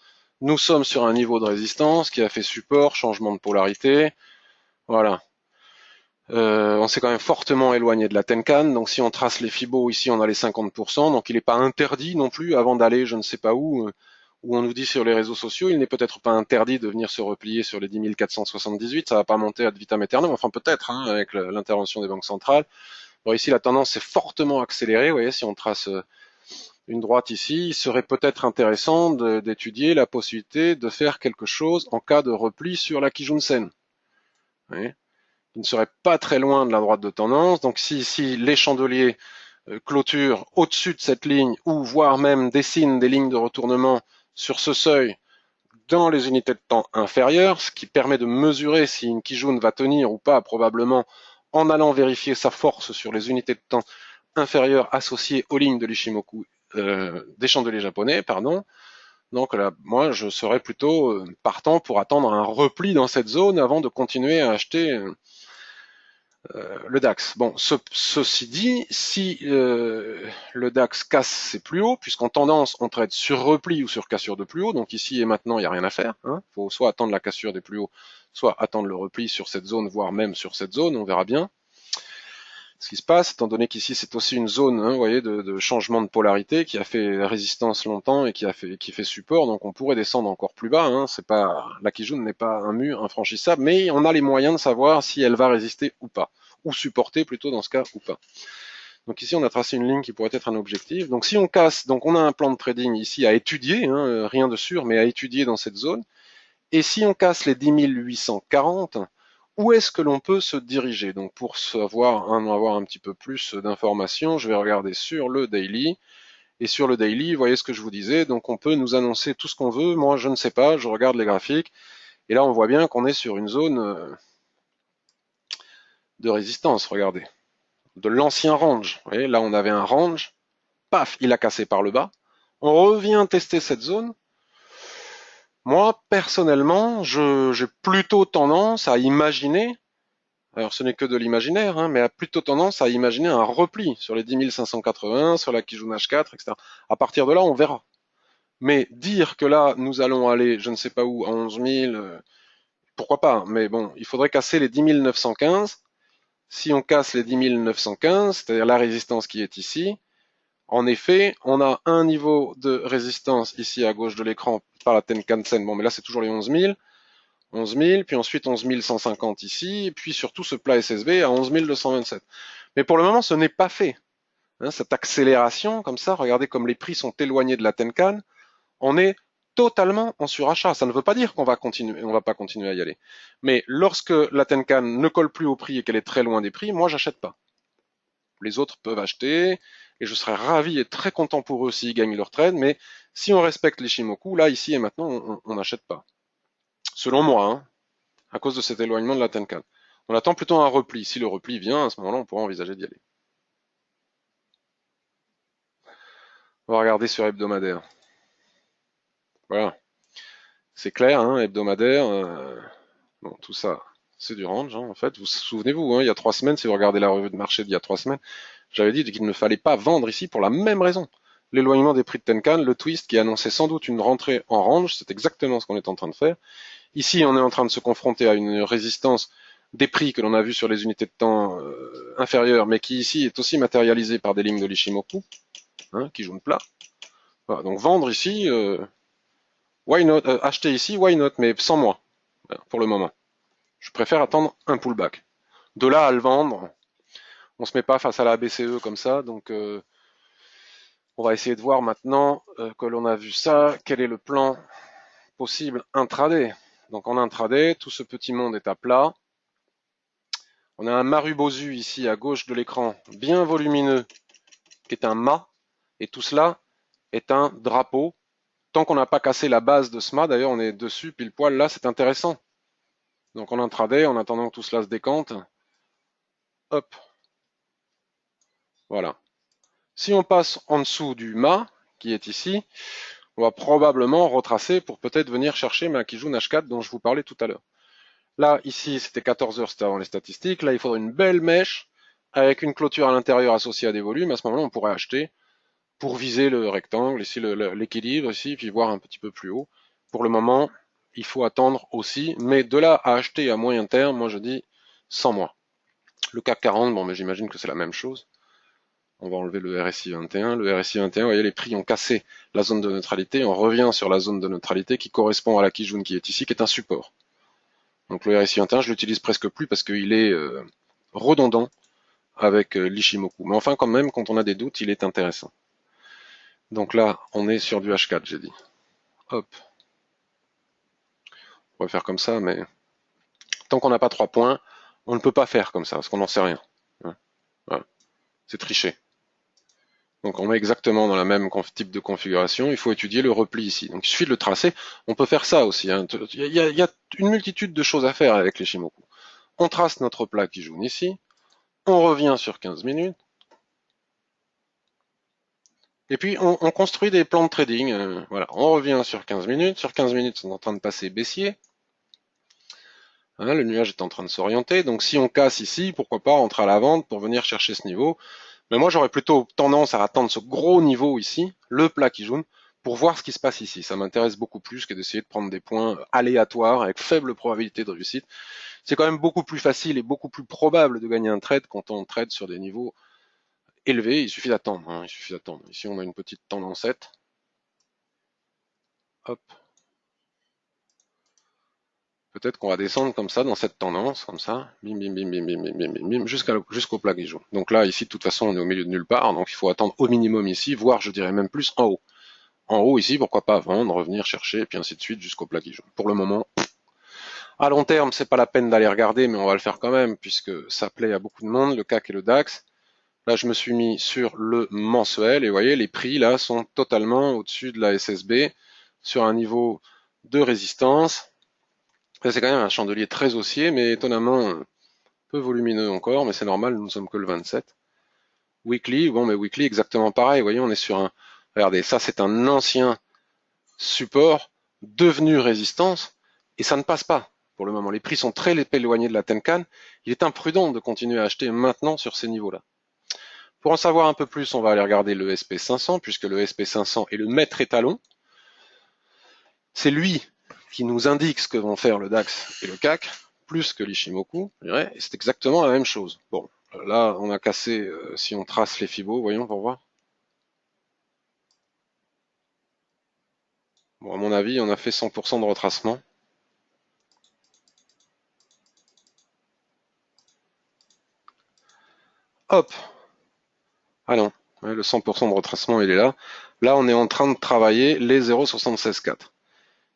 nous sommes sur un niveau de résistance qui a fait support, changement de polarité. Voilà. On s'est quand même fortement éloigné de la Tenkan, donc si on trace les Fibos, ici on a les 50%, donc il n'est pas interdit non plus, avant d'aller je ne sais pas où on nous dit sur les réseaux sociaux, il n'est peut-être pas interdit de venir se replier sur les 10 478, ça va pas monter ad vitam aeternam, enfin peut-être, hein, avec l'intervention des banques centrales. Bon, ici la tendance est fortement accélérée, vous voyez, si on trace une droite ici, il serait peut-être intéressant d'étudier la possibilité de faire quelque chose en cas de repli sur la Kijun-sen. Vous voyez, il ne serait pas très loin de la droite de tendance. Donc si ici les chandeliers clôturent au-dessus de cette ligne ou voire même dessinent des lignes de retournement sur ce seuil dans les unités de temps inférieures, ce qui permet de mesurer si une Kijun va tenir ou pas probablement en allant vérifier sa force sur les unités de temps inférieures associées aux lignes de l'Ishimoku des chandeliers japonais, pardon. Donc là, moi, je serais plutôt partant pour attendre un repli dans cette zone avant de continuer à acheter le DAX. Bon, ceci dit, si le DAX casse ses plus hauts, puisqu'en tendance on trade sur repli ou sur cassure de plus haut, donc ici et maintenant il n'y a rien à faire, hein. Faut soit attendre la cassure des plus hauts, soit attendre le repli sur cette zone, voire même sur cette zone, on verra bien. Ce qui se passe, étant donné qu'ici c'est aussi une zone, hein, vous voyez, de changement de polarité qui a fait résistance longtemps et qui fait support, donc on pourrait descendre encore plus bas. Hein, c'est pas, la Kijun n'est pas un mur infranchissable, mais on a les moyens de savoir si elle va résister ou pas, ou supporter plutôt dans ce cas ou pas. Donc ici on a tracé une ligne qui pourrait être un objectif. Donc si on casse, donc on a un plan de trading ici à étudier, hein, rien de sûr, mais à étudier dans cette zone. Et si on casse les 10 840, où est-ce que l'on peut se diriger? Donc pour avoir un petit peu plus d'informations, je vais regarder sur le daily. Et sur le daily, vous voyez ce que je vous disais, donc on peut nous annoncer tout ce qu'on veut. Moi, je ne sais pas, je regarde les graphiques. Et là, on voit bien qu'on est sur une zone de résistance, regardez. De l'ancien range. Vous voyez, là, on avait un range. Paf, il a cassé par le bas. On revient tester cette zone. Moi, personnellement, j'ai plutôt tendance à imaginer, alors ce n'est que de l'imaginaire, hein, mais a plutôt tendance à imaginer un repli sur les 10 580, sur la Kijun H4, etc. À partir de là, on verra. Mais dire que là, nous allons aller, je ne sais pas où, à 11 000, pourquoi pas, mais bon, il faudrait casser les 10 915. Si on casse les 10 915, c'est-à-dire la résistance qui est ici, en effet, on a un niveau de résistance ici à gauche de l'écran par la Tenkan-sen. Bon, mais là, c'est toujours les 11 000. 11 000, puis ensuite 11 150 ici, et puis surtout ce plat SSB à 11 227. Mais pour le moment, ce n'est pas fait. Hein, cette accélération, comme ça, regardez comme les prix sont éloignés de la Tenkan, on est totalement en surachat. Ça ne veut pas dire qu'on va continuer, on va pas continuer à y aller. Mais lorsque la Tenkan ne colle plus au prix et qu'elle est très loin des prix, moi, j'achète pas. Les autres peuvent acheter, et je serais ravi et très content pour eux s'ils gagnent leur trade, mais si on respecte les Shimoku, là, ici et maintenant, on n'achète pas. Selon moi, hein, à cause de cet éloignement de la Tenkan. On attend plutôt un repli. Si le repli vient, à ce moment-là, on pourra envisager d'y aller. On va regarder sur hebdomadaire. Voilà. C'est clair, hein, hebdomadaire. Bon, tout ça, c'est du range, hein, en fait. Vous souvenez-vous, hein, il y a 3 semaines, si vous regardez la revue de marché d'il y a 3 semaines, j'avais dit qu'il ne fallait pas vendre ici pour la même raison. L'éloignement des prix de Tenkan, le twist qui annonçait sans doute une rentrée en range, c'est exactement ce qu'on est en train de faire. Ici, on est en train de se confronter à une résistance des prix que l'on a vu sur les unités de temps inférieures, mais qui ici est aussi matérialisée par des lignes de l'Ishimoku, hein, qui jouent le plat. Voilà, donc vendre ici, why not, acheter ici, why not, mais sans moi, pour le moment. Je préfère attendre un pullback. De là à le vendre, on se met pas face à la BCE comme ça, donc on va essayer de voir maintenant que l'on a vu ça, quel est le plan possible intraday. Donc en intraday, tout ce petit monde est à plat. On a un Marubozu ici à gauche de l'écran, bien volumineux, qui est un mât, et tout cela est un drapeau. Tant qu'on n'a pas cassé la base de ce mât, d'ailleurs on est dessus, pile poil là, c'est intéressant. Donc en intraday, en attendant que tout cela se décante, hop, voilà. Si on passe en dessous du mât, qui est ici, on va probablement retracer pour peut-être venir chercher ma Kijun H4 dont je vous parlais tout à l'heure. Là, ici, c'était 14 heures, c'était avant les statistiques. Là, il faudrait une belle mèche avec une clôture à l'intérieur associée à des volumes. À ce moment-là, on pourrait acheter pour viser le rectangle, ici l'équilibre, ici, puis voir un petit peu plus haut. Pour le moment, il faut attendre aussi. Mais de là à acheter à moyen terme, moi je dis 100 mois. Le CAC 40, bon, mais j'imagine que c'est la même chose. On va enlever le RSI 21. Le RSI 21, vous voyez, les prix ont cassé la zone de neutralité. On revient sur la zone de neutralité qui correspond à la Kijun qui est ici, qui est un support. Donc le RSI 21, je l'utilise presque plus parce qu'il est redondant avec l'Ishimoku. Mais enfin, quand même, quand on a des doutes, il est intéressant. Donc là, on est sur du H4, j'ai dit. Hop. On va faire comme ça, mais tant qu'on n'a pas 3 points, on ne peut pas faire comme ça, parce qu'on n'en sait rien. Voilà. C'est tricher. Donc on met exactement dans la même type de configuration. Il faut étudier le repli ici. Donc il suffit de le tracer. On peut faire ça aussi. Hein. Il y a une multitude de choses à faire avec les Shimoku. On trace notre plat qui joue ici. On revient sur 15 minutes. Et puis on construit des plans de trading. Voilà, on revient sur 15 minutes. Sur 15 minutes, on est en train de passer baissier. Hein, le nuage est en train de s'orienter. Donc si on casse ici, pourquoi pas rentrer à la vente pour venir chercher ce niveau. Mais moi, j'aurais plutôt tendance à attendre ce gros niveau ici, le plat qui jaune, pour voir ce qui se passe ici. Ça m'intéresse beaucoup plus que d'essayer de prendre des points aléatoires avec faible probabilité de réussite. C'est quand même beaucoup plus facile et beaucoup plus probable de gagner un trade quand on trade sur des niveaux élevés. Il suffit d'attendre, hein, il suffit d'attendre. Ici, on a une petite tendancette. Hop. Peut-être qu'on va descendre comme ça, dans cette tendance, comme ça, bim, bim, bim, bim, bim, bim, bim, bim, bim, jusqu'au plat qui joue. Donc là, ici, de toute façon, on est au milieu de nulle part, donc il faut attendre au minimum ici, voire, je dirais même plus, en haut. En haut, ici, pourquoi pas vendre, revenir chercher, et puis ainsi de suite, jusqu'au plat qui joue. Pour le moment, à long terme, c'est pas la peine d'aller regarder, mais on va le faire quand même, puisque ça plaît à beaucoup de monde, le CAC et le DAX. Là, je me suis mis sur le mensuel, et vous voyez, les prix, là, sont totalement au-dessus de la SSB, sur un niveau de résistance. C'est quand même un chandelier très haussier, mais étonnamment peu volumineux encore, mais c'est normal, nous ne sommes que le 27. Weekly, bon, mais weekly exactement pareil. Vous voyez, on est sur un. Regardez, ça c'est un ancien support devenu résistance, et ça ne passe pas pour le moment. Les prix sont très éloignés de la Tenkan. Il est imprudent de continuer à acheter maintenant sur ces niveaux-là. Pour en savoir un peu plus, on va aller regarder le SP500, puisque le SP500 est le maître étalon. C'est lui qui nous indique ce que vont faire le DAX et le CAC, plus que l'Ishimoku, je dirais, et c'est exactement la même chose. Bon, là, on a cassé, si on trace les Fibos, voyons, pour voir. Bon, à mon avis, on a fait 100% de retracement. Hop. Ah non, ouais, le 100% de retracement, il est là. Là, on est en train de travailler les 0,764.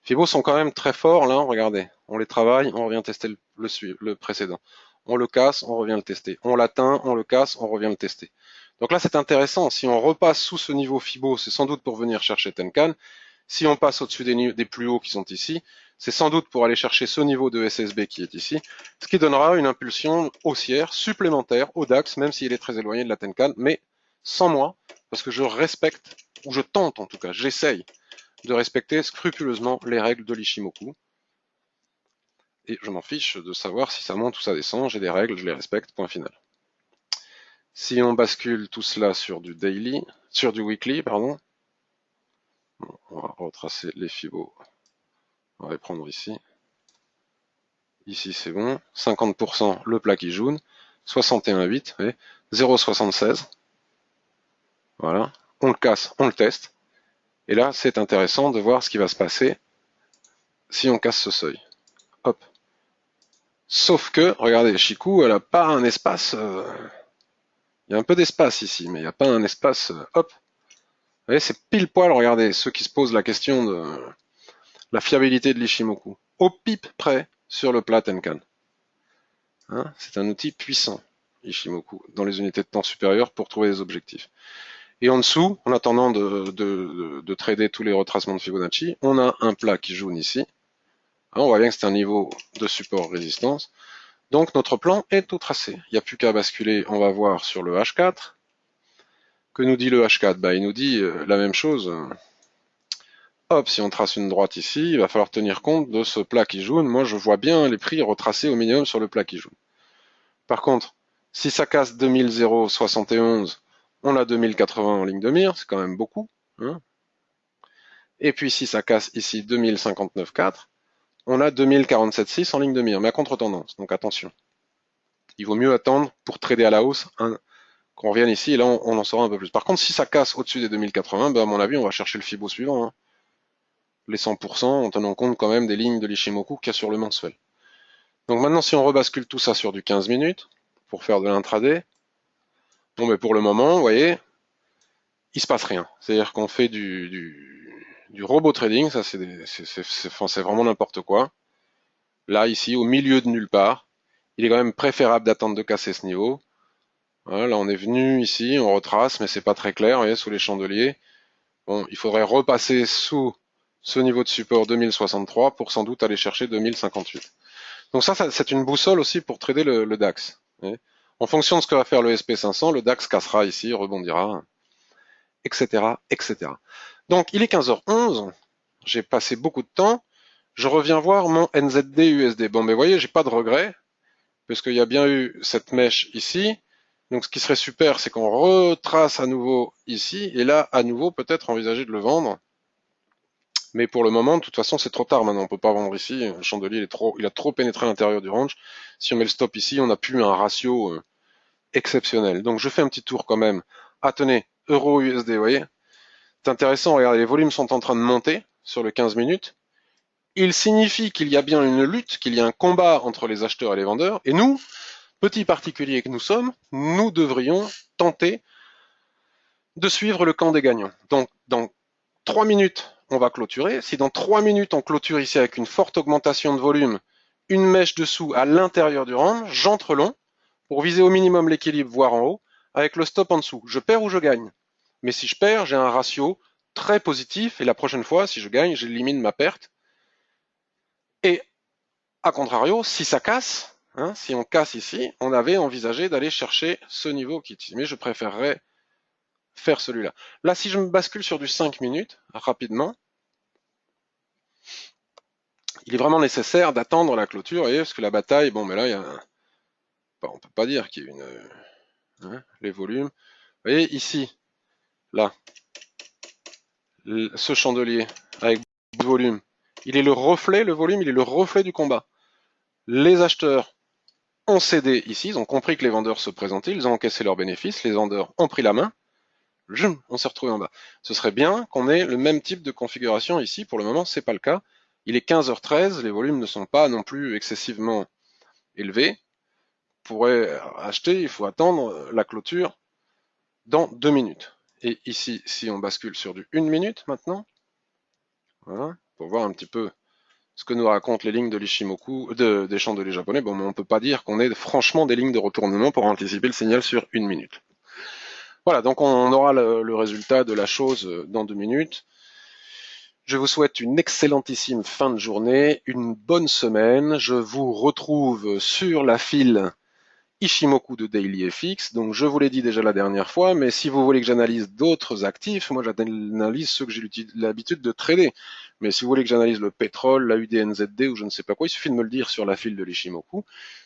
Fibos sont quand même très forts, là, regardez. On les travaille, on revient tester le précédent. On le casse, on revient le tester. On l'atteint, on le casse, on revient le tester. Donc là, c'est intéressant. Si on repasse sous ce niveau Fibo, c'est sans doute pour venir chercher Tenkan. Si on passe au-dessus des plus hauts qui sont ici, c'est sans doute pour aller chercher ce niveau de SSB qui est ici, ce qui donnera une impulsion haussière supplémentaire au DAX, même s'il est très éloigné de la Tenkan, mais sans moi, parce que je respecte, ou je tente en tout cas, j'essaye de respecter scrupuleusement les règles de l'Ishimoku. Et je m'en fiche de savoir si ça monte ou ça descend, j'ai des règles, je les respecte, point final. Si on bascule tout cela sur du daily, sur du weekly, pardon, bon, on va retracer les Fibos. On va les prendre ici. Ici c'est bon, 50% le plat qui jaune, 61,8, 0,76. Voilà, on le casse, on le teste. Et là, c'est intéressant de voir ce qui va se passer si on casse ce seuil. Hop. Sauf que, regardez, Chikou, elle n'a pas un espace. Il y a un peu d'espace ici, mais il n'y a pas un espace. Hop. Vous voyez, c'est pile poil, regardez, ceux qui se posent la question de la fiabilité de l'Ishimoku. Au pipe près sur le plat Tenkan. Hein, c'est un outil puissant, Ishimoku, dans les unités de temps supérieures pour trouver des objectifs. Et en dessous, en attendant de trader tous les retracements de Fibonacci, on a un plat qui jaune ici. On voit bien que c'est un niveau de support résistance. Donc notre plan est tout tracé. Il n'y a plus qu'à basculer, on va voir sur le H4. Que nous dit le H4? Il nous dit la même chose. Hop, si on trace une droite ici, il va falloir tenir compte de ce plat qui jaune. Moi, je vois bien les prix retracés au minimum sur le plat qui jaune. Par contre, si ça casse 2071, on a 2080 en ligne de mire, c'est quand même beaucoup. Hein. Et puis si ça casse ici 2059,4, on a 2047,6 en ligne de mire, mais à contre-tendance, donc attention. Il vaut mieux attendre pour trader à la hausse qu'on revienne ici, et là on en saura un peu plus. Par contre, si ça casse au-dessus des 2080, ben à mon avis, on va chercher le Fibo suivant. Hein. Les 100% en tenant compte quand même des lignes de l'Ishimoku qu'il y a sur le mensuel. Donc maintenant, si on rebascule tout ça sur du 15 minutes, pour faire de l'intraday, bon, mais pour le moment, vous voyez, il se passe rien. C'est-à-dire qu'on fait du robot trading, ça c'est vraiment n'importe quoi. Là, ici, au milieu de nulle part, il est quand même préférable d'attendre de casser ce niveau. Voilà, là, on est venu ici, on retrace, mais c'est pas très clair, vous voyez, sous les chandeliers. Bon, il faudrait repasser sous ce niveau de support 2063 pour sans doute aller chercher 2058. Donc ça c'est une boussole aussi pour trader le DAX. En fonction de ce que va faire le SP500, le DAX cassera ici, rebondira, etc., etc. Donc il est 15h11, j'ai passé beaucoup de temps, je reviens voir mon NZD USD. Bon, mais vous voyez, j'ai pas de regret, parce qu'il y a bien eu cette mèche ici. Donc ce qui serait super, c'est qu'on retrace à nouveau ici, et là, à nouveau, peut-être envisager de le vendre. Mais pour le moment, de toute façon, c'est trop tard maintenant. On peut pas vendre ici. Le chandelier, il a trop pénétré à l'intérieur du range. Si on met le stop ici, on n'a plus un ratio exceptionnel. Donc je fais un petit tour quand même. Ah tenez, euro USD, vous voyez. C'est intéressant, regardez, les volumes sont en train de monter sur le 15 minutes. Il signifie qu'il y a bien une lutte, qu'il y a un combat entre les acheteurs et les vendeurs. Et nous, petits particuliers que nous sommes, nous devrions tenter de suivre le camp des gagnants. Donc dans 3 minutes, on va clôturer. Si dans 3 minutes, on clôture ici avec une forte augmentation de volume, une mèche dessous à l'intérieur du range, j'entre long pour viser au minimum l'équilibre, voire en haut, avec le stop en dessous. Je perds ou je gagne. Mais si je perds, j'ai un ratio très positif et la prochaine fois, si je gagne, j'élimine ma perte. Et à contrario, si ça casse, si on casse ici, on avait envisagé d'aller chercher ce niveau qui est ici. Mais je préférerais faire celui-là. Là, si je me bascule sur du 5 minutes, rapidement, il est vraiment nécessaire d'attendre la clôture, voyez, parce que la bataille, bon, mais là, il y a on peut pas dire qu'il y a les volumes. Vous voyez, ici, là, ce chandelier avec beaucoup de volume, il est le reflet, le volume, il est le reflet du combat. Les acheteurs ont cédé ici, ils ont compris que les vendeurs se présentaient, ils ont encaissé leurs bénéfices, les vendeurs ont pris la main, on s'est retrouvé en bas. Ce serait bien qu'on ait le même type de configuration ici, pour le moment, c'est pas le cas. Il est 15h13, les volumes ne sont pas non plus excessivement élevés. Pourrait acheter, il faut attendre la clôture dans 2 minutes. Et ici, si on bascule sur du 1 minute maintenant, voilà, pour voir un petit peu ce que nous racontent les lignes de l'Ishimoku, des chandeliers japonais, bon, mais on peut pas dire qu'on ait franchement des lignes de retournement pour anticiper le signal sur 1 minute. Voilà, donc on aura le résultat de la chose dans 2 minutes. Je vous souhaite une excellentissime fin de journée, une bonne semaine. Je vous retrouve sur la file Ishimoku de DailyFX. Donc je vous l'ai dit déjà la dernière fois, mais si vous voulez que j'analyse d'autres actifs, moi j'analyse ceux que j'ai l'habitude de trader. Mais si vous voulez que j'analyse le pétrole, la UDNZD ou je ne sais pas quoi, il suffit de me le dire sur la file de l'Ishimoku.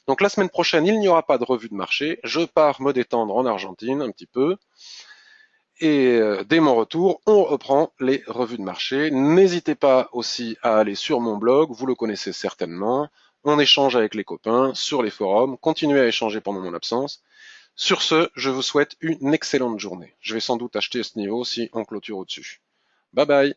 Donc la semaine prochaine, il n'y aura pas de revue de marché. Je pars me détendre en Argentine un petit peu. Et dès mon retour, on reprend les revues de marché. N'hésitez pas aussi à aller sur mon blog, vous le connaissez certainement. On échange avec les copains sur les forums. Continuez à échanger pendant mon absence. Sur ce, je vous souhaite une excellente journée. Je vais sans doute acheter ce niveau si on clôture au-dessus. Bye bye.